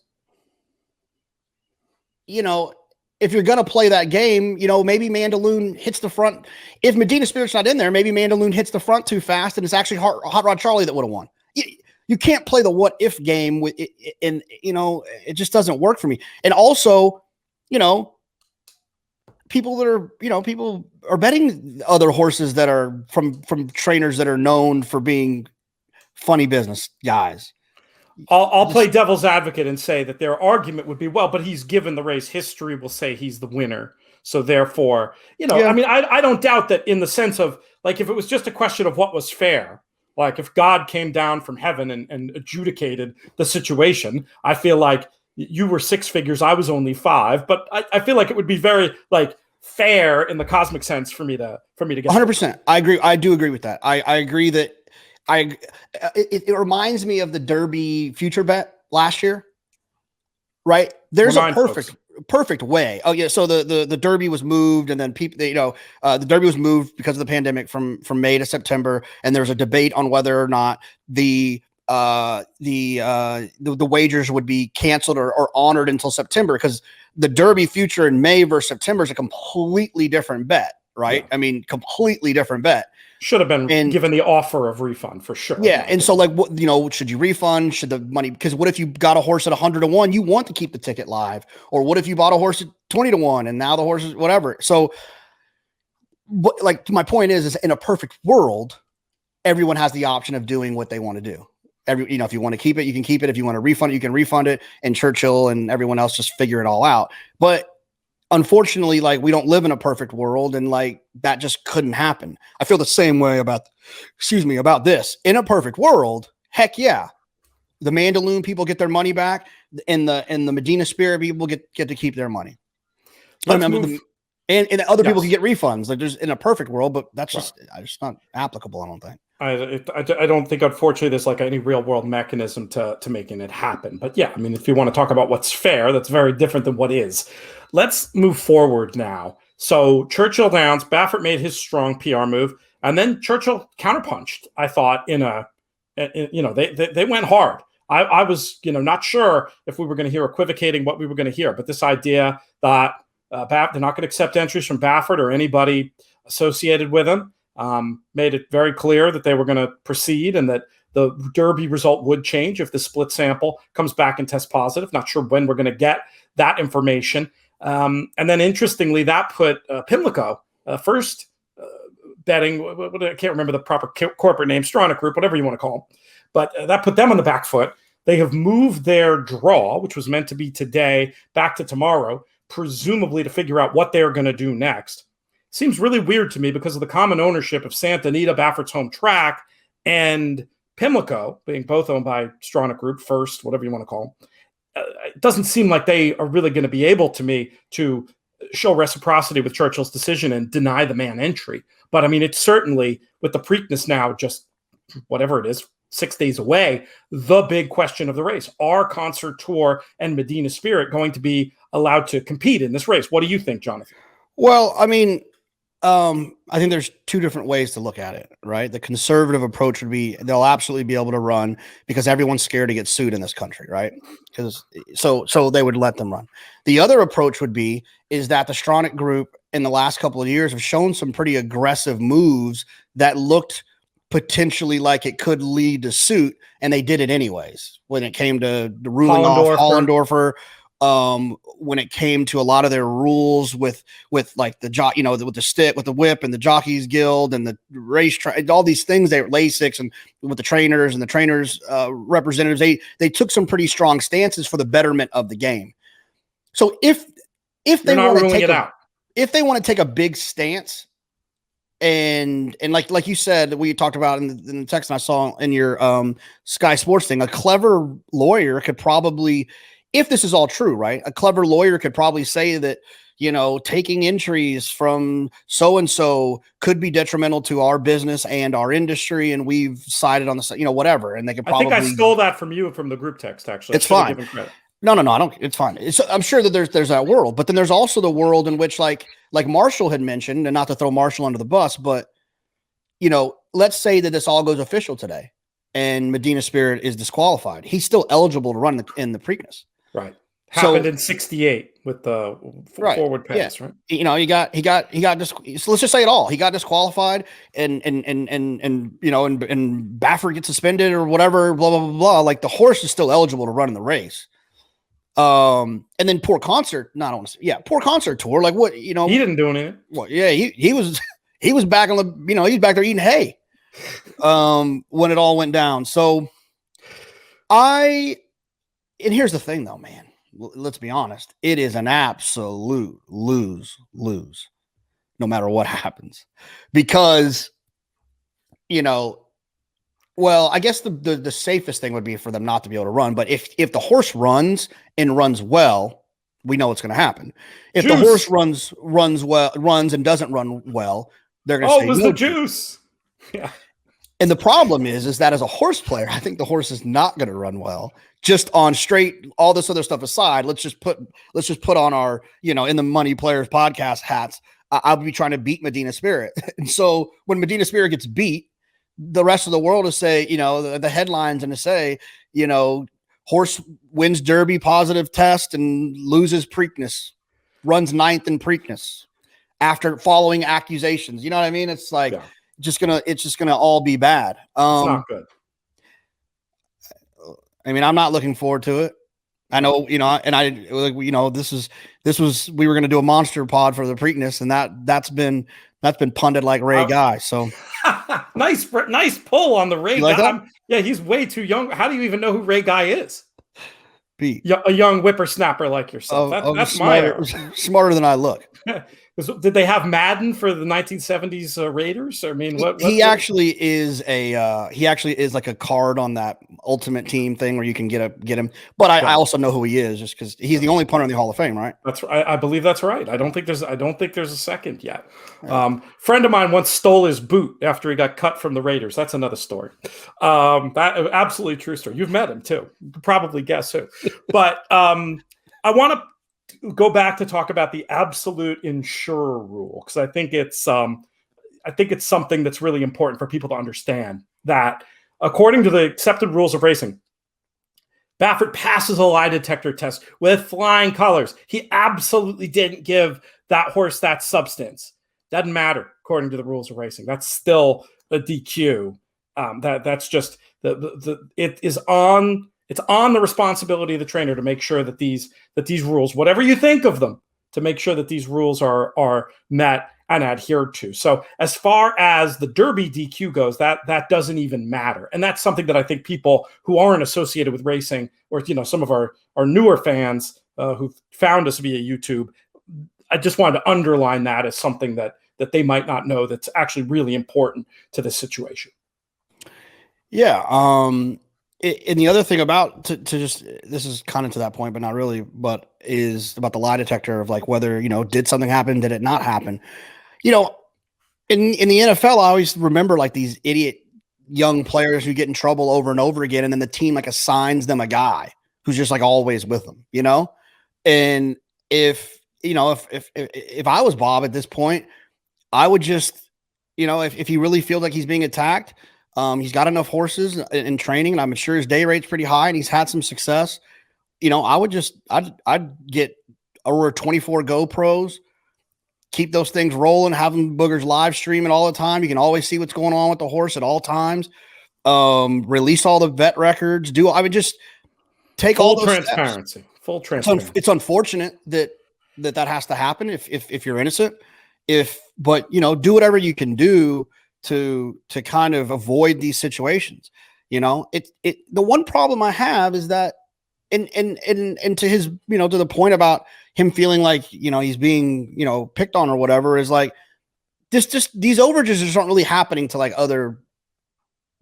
if you're going to play that game, maybe Mandaloun hits the front. If Medina Spirit's not in there, maybe Mandaloun hits the front too fast and it's actually Hot Rod Charlie that would have won. You can't play the what if game with it, and it just doesn't work for me. And also, people are betting other horses that are from trainers that are known for being funny business guys. I'll play devil's advocate and say that their argument would be, well, but he's given the race history will say he's the winner. So therefore, I mean, I don't doubt that in the sense of, like, if it was just a question of what was fair, like if God came down from heaven and adjudicated the situation, I feel like you were 6 figures, I was only 5, but I feel like it would be very like fair in the cosmic sense for me to get 100%. I agree. I do agree with that. I agree that it reminds me of the Derby future bet last year, right? There's a perfect way. Oh yeah. So the Derby was moved, and then people, the Derby was moved because of the pandemic from May to September. And there's a debate on whether or not the wagers would be canceled or honored until September, because the Derby future in May versus September is a completely different bet, right? Yeah. I mean, completely different bet. Should have been given the offer of refund for sure. Yeah. And so, like, what, should you refund? Should the money, because what if you got a horse at 100-1, you want to keep the ticket live? Or what if you bought a horse at 20-1 and now the horse is whatever? So, like, my point is in a perfect world, everyone has the option of doing what they want to do. If you want to keep it, you can keep it. If you want to refund it, you can refund it. And Churchill and everyone else just figure it all out. But unfortunately, like, we don't live in a perfect world, and like that just couldn't happen. I feel the same way about this. In a perfect world, heck yeah, the Mandaloun people get their money back, and the Medina Spirit people get to keep their money. And other people can get refunds. Like, there's in a perfect world, but that's just not applicable, I don't think. I don't think, unfortunately, there's like any real world mechanism to making it happen. But yeah, I mean, if you want to talk about what's fair, that's very different than what is. Let's move forward now. So Churchill Downs, Baffert made his strong PR move, and then Churchill counterpunched. I thought they went hard. I was not sure if we were going to hear equivocating what we were going to hear, but this idea that they're not going to accept entries from Baffert or anybody associated with him. Made it very clear that they were going to proceed, and that the Derby result would change if the split sample comes back and tests positive. Not sure when we're going to get that information. And then interestingly, that put Pimlico first betting. I can't remember the proper corporate name, Stronach Group, whatever you want to call them. but that put them on the back foot. They have moved their draw, which was meant to be today, back to tomorrow, presumably to figure out what they're going to do next. Seems really weird to me because of the common ownership of Santa Anita, Baffert's Home Track, and Pimlico, being both owned by Stronach Group, First, whatever you want to call them. It doesn't seem like they are really going to be able to show reciprocity with Churchill's decision and deny the man entry. But I mean, it's certainly, with the Preakness now just whatever it is, 6 days away, the big question of the race. Are Concert Tour and Medina Spirit going to be allowed to compete in this race? What do you think, Jonathan? Well, I mean, I think there's two different ways to look at it, right? The conservative approach would be they'll absolutely be able to run because everyone's scared to get sued in this country, right? Because so they would let them run. The other approach would be is that the Stronach Group in the last couple of years have shown some pretty aggressive moves that looked potentially like it could lead to suit, and they did it anyways. When it came to the ruling off Hollendorfer, when it came to a lot of their rules with like the with the stick, with the whip, and the Jockeys Guild and the race, all these things, they LASIX, and with the trainers and the trainers representatives, they took some pretty strong stances for the betterment of the game. So if they want to take if they want to take a big stance. And like you said, we talked about in the text and I saw in your Sky Sports thing, a clever lawyer could probably, if this is all true, right? A clever lawyer could probably say that, taking entries from so-and-so could be detrimental to our business and our industry. And we've sided on the, whatever. And they could probably. I think I stole that from you from the group text, actually. It's fine. No, I don't. It's fine. I'm sure that there's that world, but then there's also the world in which like Marshall had mentioned, and not to throw Marshall under the bus, but let's say that this all goes official today, and Medina Spirit is disqualified. He's still eligible to run in the Preakness. Right. Happened in '68 with the forward pass. Yeah. Right. He got so let's just say it all. He got disqualified, and Baffert gets suspended or whatever. Blah blah blah blah. Like the horse is still eligible to run in the race. And then poor Concert Tour. Like what, he didn't do anything. Well, yeah, he was back on the, he's back there eating hay, when it all went down. So and here's the thing though, man, let's be honest. It is an absolute lose, no matter what happens, because, well, I guess the safest thing would be for them not to be able to run. But if the horse runs and runs well, we know what's going to happen. If the horse runs and doesn't run well, they're going to say, it was the juice. Yeah. And the problem is that as a horse player, I think the horse is not going to run well. Just on straight, all this other stuff aside, let's just put on our, in the Money Players podcast hats. I'll be trying to beat Medina Spirit. And so when Medina Spirit gets beat, the rest of the world will say, the headlines and to say, horse wins Derby positive test and loses Preakness, runs 9th in Preakness after following accusations. You know what I mean? It's like, it's just gonna all be bad. It's not good. I mean, I'm not looking forward to it. I know, this was, we were going to do a monster pod for the Preakness, and that's been punted like Ray Guy. So nice pull on the Ray like Guy. Yeah, he's way too young. How do you even know who Ray Guy is? Pete, a young whippersnapper like yourself. That's smarter than I look. Did they have Madden for the 1970s Raiders? I mean, he actually is like a card on that Ultimate Team thing where you can get him. But I also know who he is just because he's the only punter in the Hall of Fame, right? I believe that's right. I don't think there's a second yet. Friend of mine once stole his boot after he got cut from the Raiders. That's another story. That absolutely true story. You've met him too. You could probably guess who. But I want to go back to talk about the absolute insurer rule, because I think it's something that's really important for people to understand, that according to the accepted rules of racing, Baffert passes a lie detector test with flying colors. He absolutely didn't give that horse that substance. Doesn't matter according to the rules of racing. That's still a DQ. That's just it's on the responsibility of the trainer to make sure that these rules, whatever you think of them, to make sure that these rules are met and adhered to. So as far as the Derby DQ goes, that doesn't even matter. And that's something that I think people who aren't associated with racing, or some of our newer fans who found us via YouTube, I just wanted to underline that as something that they might not know that's actually really important to this situation. Yeah. And the other thing about to just, this is kind of to that point, but not really, but is about the lie detector of like whether, did something happen? Did it not happen? In the NFL, I always remember like these idiot young players who get in trouble over and over again. And then the team like assigns them a guy who's just like always with them, And if I was Bob at this point, I would just, if he really feels like he's being attacked, he's got enough horses in training, and I'm sure his day rate's pretty high and he's had some success. I'd get over 24 GoPros, keep those things rolling, have them boogers live streaming all the time. You can always see what's going on with the horse at all times. Release all the vet records. I would just take full all those transparency. Steps. Full transparency. It's unfortunate that has to happen if you're innocent. But do whatever you can do to kind of avoid these situations. The one problem I have is that, and to his, to the point about him feeling like, he's being, picked on or whatever, is like these overages just aren't really happening to like other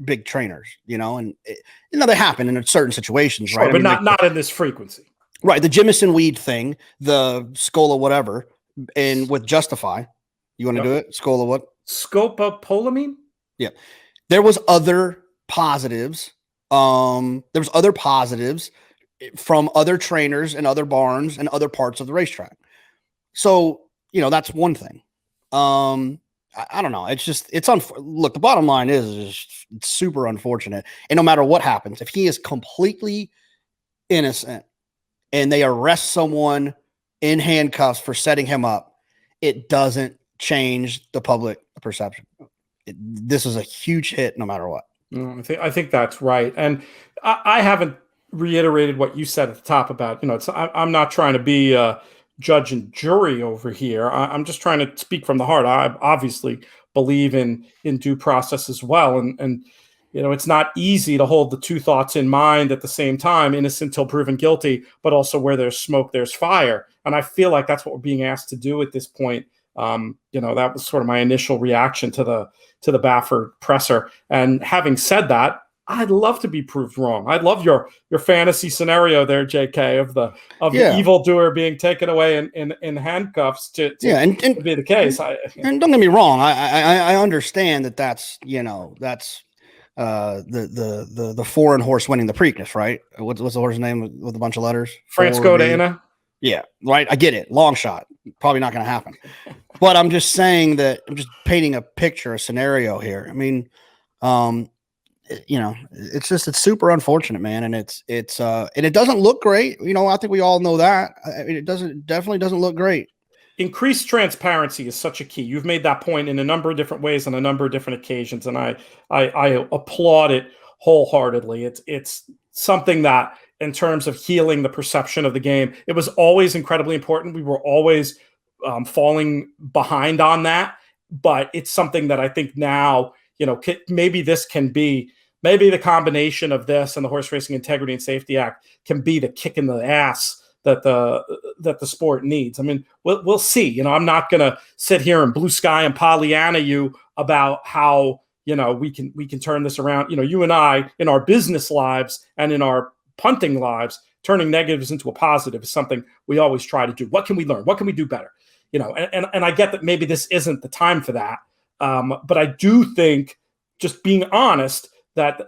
big trainers, and they happen in certain situations, sure, right? But not in this frequency. Right. The Jemison weed thing, the Scola, whatever, and with Justify, you want to do it? Scola what? Scopolamine? Yeah. There was other positives. From other trainers and other barns and other parts of the racetrack. So, that's one thing. I don't know. It's just, look, the bottom line is it's super unfortunate. And no matter what happens, if he is completely innocent and they arrest someone in handcuffs for setting him up, it doesn't change the public perception. This is a huge hit no matter what. I think that's right. And I haven't reiterated what you said at the top about, I'm not trying to be a judge and jury over here. I'm just trying to speak from the heart. I obviously believe in due process as well. And it's not easy to hold the two thoughts in mind at the same time, innocent till proven guilty, but also where there's smoke, there's fire. And I feel like that's what we're being asked to do at this point. That was sort of my initial reaction to the Baffert presser. And having said that, I'd love to be proved wrong. I'd love your fantasy scenario there, JK, of the evildoer being taken away in handcuffs to be the case. And don't get me wrong, I understand that's the foreign horse winning the Preakness, right? What's the horse's name with a bunch of letters? Francisco Dana. Yeah, right. I get it. Long shot. Probably not going to happen. But I'm just saying that I'm just painting a picture, a scenario here. I mean, it's super unfortunate, man. And and it doesn't look great. I think we all know that. It definitely doesn't look great. Increased transparency is such a key. You've made that point in a number of different ways on a number of different occasions. And I applaud it wholeheartedly. It's something that, in terms of healing the perception of the game, it was always incredibly important. We were always falling behind on that, but it's something that I think now, maybe the combination of this and the Horse Racing Integrity and Safety Act can be the kick in the ass that the sport needs. I mean, we'll see. I'm not going to sit here and blue sky and Pollyanna you about how, we can turn this around. You and I, in our business lives and in our punting lives, turning negatives into a positive is something we always try to do. What can we learn? What can we do better? And I get that maybe this isn't the time for that. But I do think, just being honest, that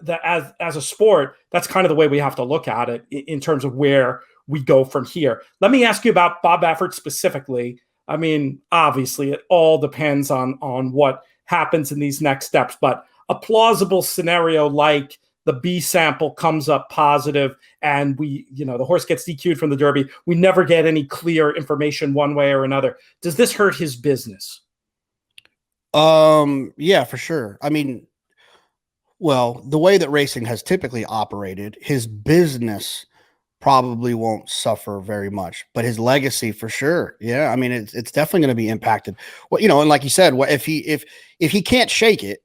as a sport, that's kind of the way we have to look at it in terms of where we go from here. Let me ask you about Bob Baffert specifically. I mean, obviously, it all depends on what happens in these next steps, but a plausible scenario like the B sample comes up positive and the horse gets DQ'd from the Derby. We never get any clear information one way or another. Does this hurt his business? Yeah, for sure. I mean, well, the way that racing has typically operated, his business probably won't suffer very much, but his legacy for sure. Yeah. I mean, it's definitely going to be impacted. Well, and like you said, if he can't shake it,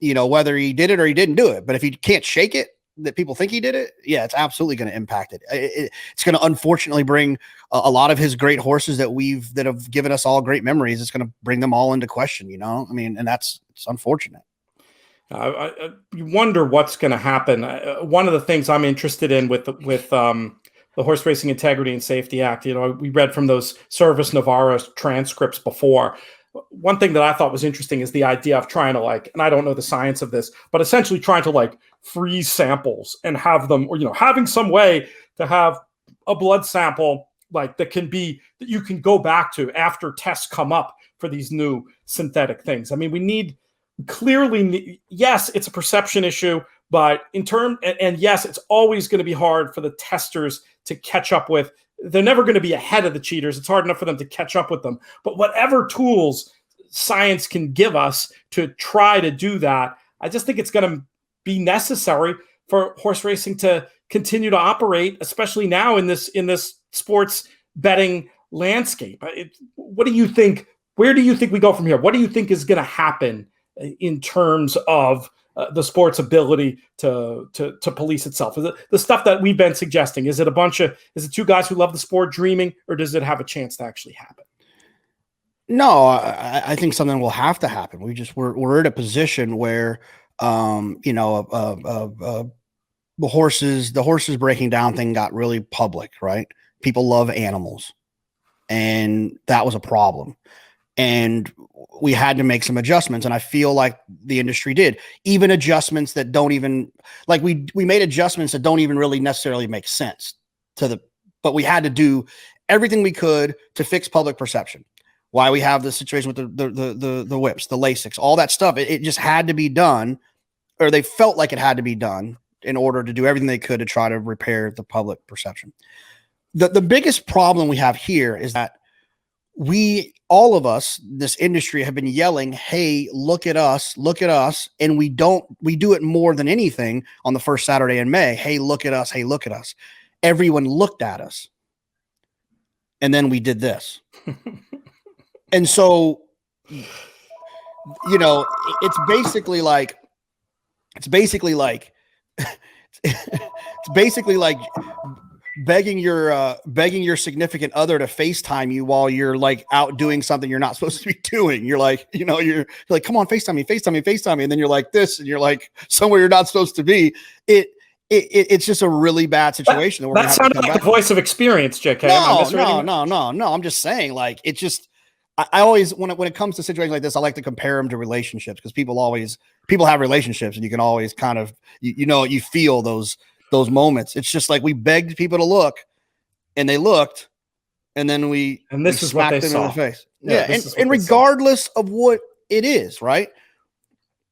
whether he did it or he didn't do it, but if he can't shake it, that people think he did it, yeah, it's absolutely going to impact it. It's going to unfortunately bring a lot of his great horses that have given us all great memories. It's going to bring them all into question, I mean, and it's unfortunate. You wonder what's going to happen. One of the things I'm interested in with the Horse Racing Integrity and Safety Act, we read from those Service Navarro transcripts before. One thing that I thought was interesting is the idea of trying to and I don't know the science of this, but essentially trying to freeze samples and have them, or, having some way to have a blood sample that you can go back to after tests come up for these new synthetic things. I mean, yes, it's a perception issue, but yes, it's always going to be hard for the testers to catch up with. They're never going to be ahead of the cheaters. It's hard enough for them to catch up with them. But whatever tools science can give us to try to do that, I just think it's going to be necessary for horse racing to continue to operate, especially now in this sports betting landscape. What do you think? Where do you think we go from here? What do you think is going to happen in terms of the sport's ability to police itself? Is it the stuff that we've been suggesting? Is it two guys who love the sport dreaming, or does it have a chance to actually happen? No, I think something will have to happen. We're in a position where, the horses breaking down thing got really public, right? People love animals, and that was a problem. And we had to make some adjustments, and I feel like the industry did, even adjustments that don't even we made adjustments that don't even really necessarily make sense but we had to do everything we could to fix public perception. Why we have the situation with the whips, the LASIKs, all that stuff. It just had to be done, or they felt like it had to be done in order to do everything they could to try to repair the public perception. The biggest problem we have here is that all of us, this industry, have been yelling, "Hey, look at us," and we do it more than anything on the first Saturday in May. "Hey, look at us. Hey, look at us." Everyone looked at us, and then we did this. And so, it's basically like begging your significant other to FaceTime you while you're out doing something you're not supposed to be doing. You're you're like, "Come on, FaceTime me. And then you're like this, and you're somewhere you're not supposed to be. It's just a really bad situation. That sounded like the voice of experience, JK. No. I'm just saying, it's just, I always, when it comes to situations like this, I like to compare them to relationships, because people have relationships, and you can always kind of, you feel those moments. It's just we begged people to look, and they looked, and then we is what they saw in the face. Yeah. And regardless of what it is, right?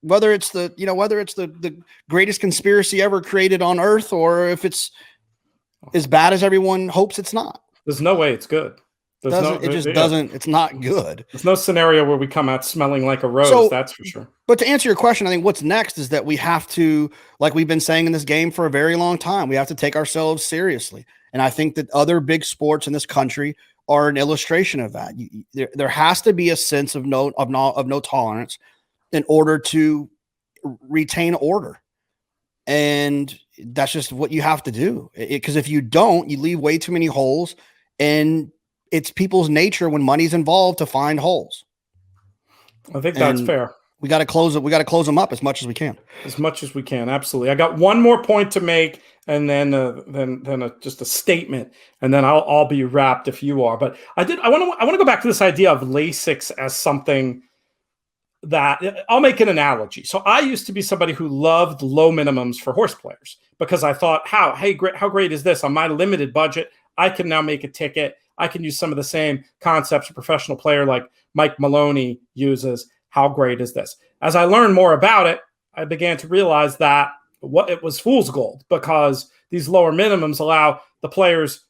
Whether it's the greatest conspiracy ever created on earth, or if it's as bad as everyone hopes it's not. There's no way it's good. It's not good. There's no scenario where we come out smelling like a rose, that's for sure. But to answer your question, I think what's next is that we have to, like we've been saying in this game for a very long time, we have to take ourselves seriously. And I think that other big sports in this country are an illustration of that. There has to be a sense of no tolerance in order to retain order. And that's just what you have to do. Because if you don't, you leave way too many holes, and it's people's nature when money's involved to find holes. I think that's fair. We got to close it. We got to close them up as much as we can. As much as we can. Absolutely. I got one more point to make, and then just a statement, and then I'll be wrapped if you are. But I want to go back to this idea of LASIKs as something that I'll make an analogy. So I used to be somebody who loved low minimums for horse players, because I thought, how great is this? On my limited budget, I can now make a ticket. I can use some of the same concepts a professional player like Mike Maloney uses. How great is this? As I learned more about it, I began to realize that it was fool's gold, because these lower minimums allow the players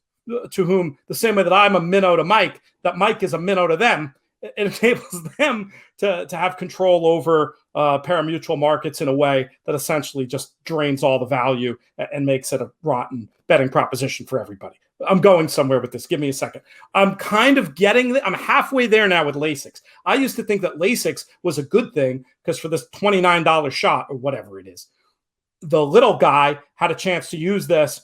to whom, the same way that I'm a minnow to Mike, that Mike is a minnow to them. it enables them to have control over parimutuel markets in a way that essentially just drains all the value and makes it a rotten betting proposition for everybody. I'm going somewhere with this. Give me a second. I'm kind of I'm halfway there now with LASIX. I used to think that LASIX was a good thing because for this $29 shot or whatever it is, the little guy had a chance to use this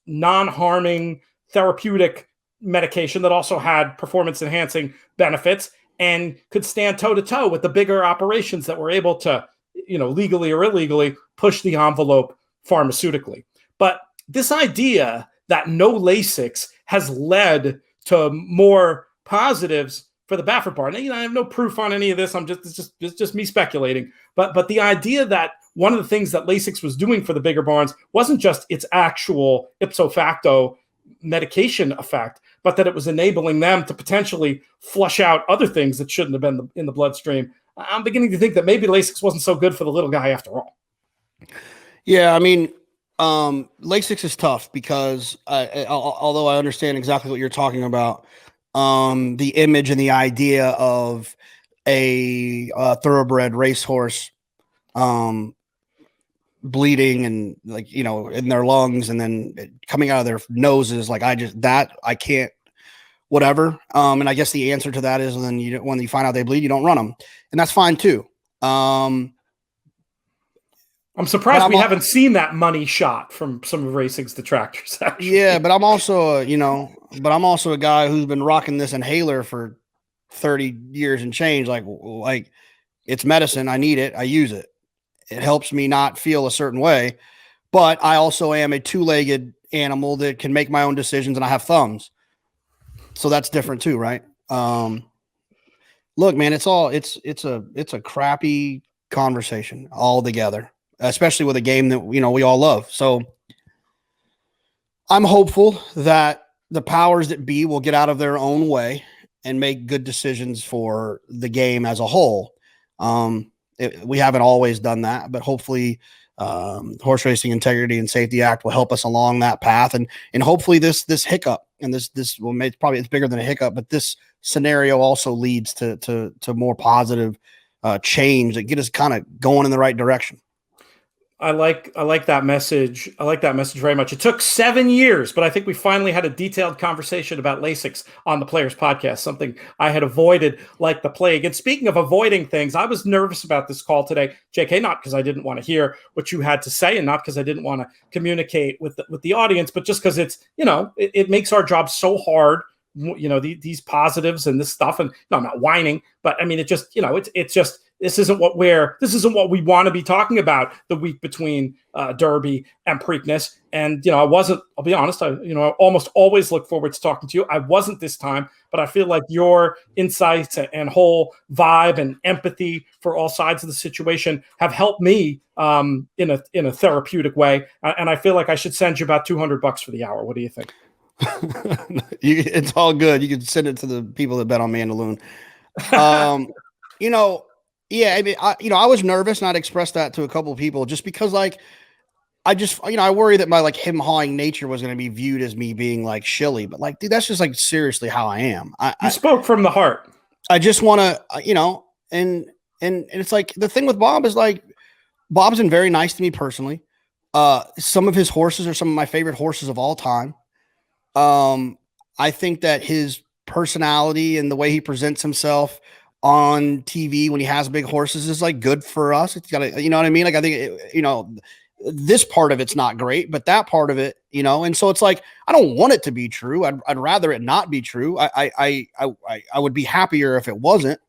non-harming therapeutic medication that also had performance enhancing benefits and could stand toe to toe with the bigger operations that were able to, legally or illegally push the envelope pharmaceutically. But this idea that no LASIX has led to more positives for the Baffert bar. Now, I have no proof on any of this. It's just me speculating. But the idea that one of the things that LASIX was doing for the bigger barns wasn't just its actual ipso facto medication effect, but that it was enabling them to potentially flush out other things that shouldn't have been in the bloodstream. I'm beginning to think that maybe LASIX wasn't so good for the little guy after all. Yeah, I mean, LASIX is tough because although I understand exactly what you're talking about, the image and the idea of a thoroughbred racehorse bleeding and in their lungs and then coming out of their noses, I can't, whatever. And I guess the answer to that is when you find out they bleed, you don't run them, and that's fine too. I'm surprised we haven't seen that money shot from some of racing's detractors. Actually. Yeah, but I'm also, a guy who's been rocking this inhaler for 30 years and change. Like it's medicine. I need it. I use it. It helps me not feel a certain way, but I also am a two-legged animal that can make my own decisions, and I have thumbs. So that's different too, right? Look, man, it's a crappy conversation altogether, especially with a game that, we all love. So I'm hopeful that the powers that be will get out of their own way and make good decisions for the game as a whole. We haven't always done that, but hopefully Horse Racing Integrity and Safety Act will help us along that path. And hopefully this hiccup and this it's bigger than a hiccup, but this scenario also leads to more positive change that get us kind of going in the right direction. I like that message. I like that message very much. It took 7 years, but I think we finally had a detailed conversation about LASIX on the Players Podcast, something I had avoided like the plague. And speaking of avoiding things, I was nervous about this call today, JK, not because I didn't want to hear what you had to say and not because I didn't want to communicate with the audience, but just because it's, it makes our job so hard, these positives and this stuff. And no, I'm not whining, but I mean, it just, it's just, this isn't what we want to be talking about the week between Derby and Preakness. And, I'll be honest, I almost always look forward to talking to you. I wasn't this time, but I feel like your insights and whole vibe and empathy for all sides of the situation have helped me in a therapeutic way. And I feel like I should send you about $200 for the hour. What do you think? It's all good. You can send it to the people that bet on Mandaloon. Yeah, I mean, I was nervous and I'd expressed that to a couple of people just because I worry that my him hawing nature was going to be viewed as me being shilly, but dude, that's just seriously how I am. You spoke from the heart. I just want to, and it's the thing with Bob is Bob's been very nice to me personally. Some of his horses are some of my favorite horses of all time. I think that his personality and the way he presents himself on TV when he has big horses is good good us. It's got to, you know what I mean? I think, this part of it's not great, but that part of it, and so it's I don't want it to be true. I'd rather it not be true. I would be happier if it wasn't.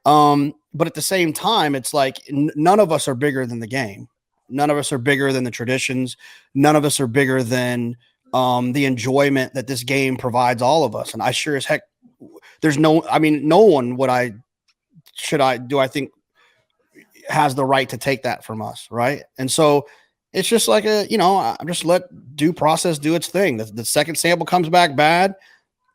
But at the same time, it's none of us are bigger than the game. None of us are bigger than the traditions. None of us are bigger than the enjoyment that this game provides all of us. And I sure as heck, no one I think has the right to take that from us. Right. And so it's just I'm just let due process do its thing. The second sample comes back bad,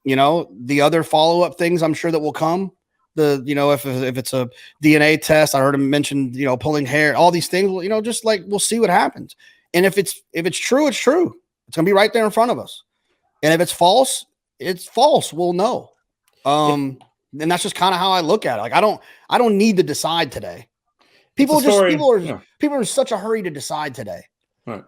the other follow-up things I'm sure that will come. If it's a DNA test, I heard him mention, pulling hair, all these things, we'll see what happens. And if it's true, it's true. It's gonna be right there in front of us. And if it's false, it's false. We'll know. And that's just kind of how I look at it. Like, I don't need to decide today. People are in such a hurry to decide today. Right.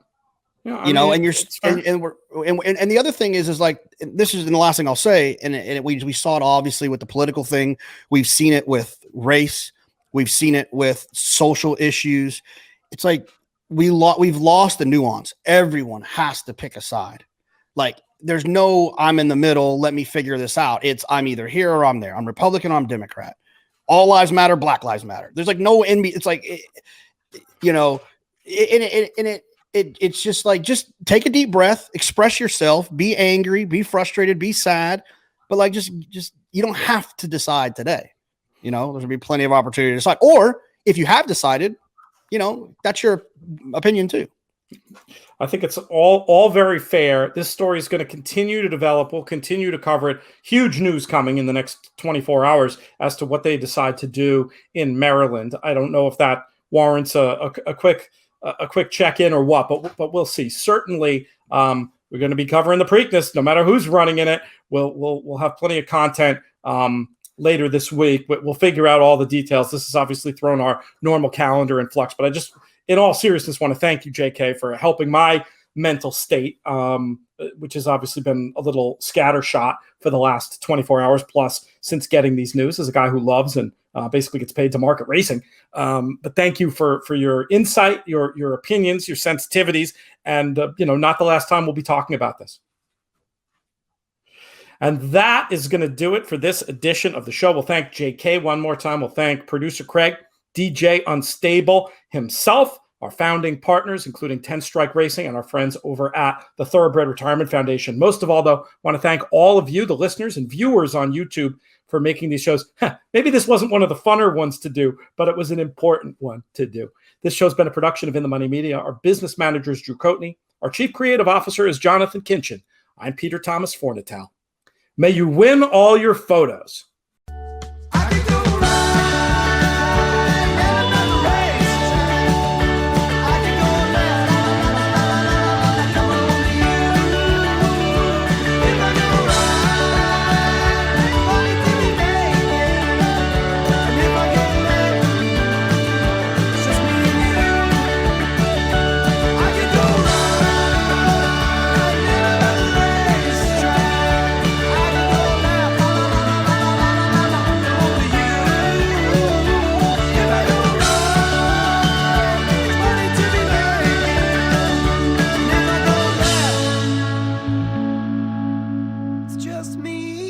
Yeah, and the other thing is like, this is the last thing I'll say. And we saw it obviously with the political thing. We've seen it with race. We've seen it with social issues. It's like we've lost the nuance. Everyone has to pick a side. Like, there's no, I'm in the middle, let me figure this out. It's, I'm either here or I'm there. I'm Republican or I'm Democrat. All lives matter, Black lives matter. There's like no envy. It's like, it's just like, just take a deep breath, express yourself, be angry, be frustrated, be sad, but like, just you don't have to decide today. There's gonna be plenty of opportunity to decide. Or if you have decided, that's your opinion too. I think it's all very fair. This story is going to continue to develop. We'll continue to cover it. Huge news coming in the next 24 hours as to what they decide to do in Maryland. I don't know if that warrants a quick check-in or what, but we'll see. Certainly, we're going to be covering the Preakness, no matter who's running in it. We'll have plenty of content later this week, but we'll figure out all the details. This has obviously thrown our normal calendar in flux, but I just, in all seriousness, want to thank you, JK, for helping my mental state, which has obviously been a little scattershot for the last 24 hours plus since getting these news, as a guy who loves and basically gets paid to market racing. But thank you for your insight, your opinions, your sensitivities, and not the last time we'll be talking about this. And that is going to do it for this edition of the show. We'll thank JK one more time. We'll thank producer Craig, DJ Unstable himself, our founding partners, including 10 Strike Racing and our friends over at the Thoroughbred Retirement Foundation. Most of all, though, I want to thank all of you, the listeners and viewers on YouTube, for making these shows. Maybe this wasn't one of the funner ones to do, but it was an important one to do. This show's been a production of In the Money Media. Our business manager is Drew Coatney. Our chief creative officer is Jonathan Kinchin. I'm Peter Thomas Fornital. May you win all your photos. Just me.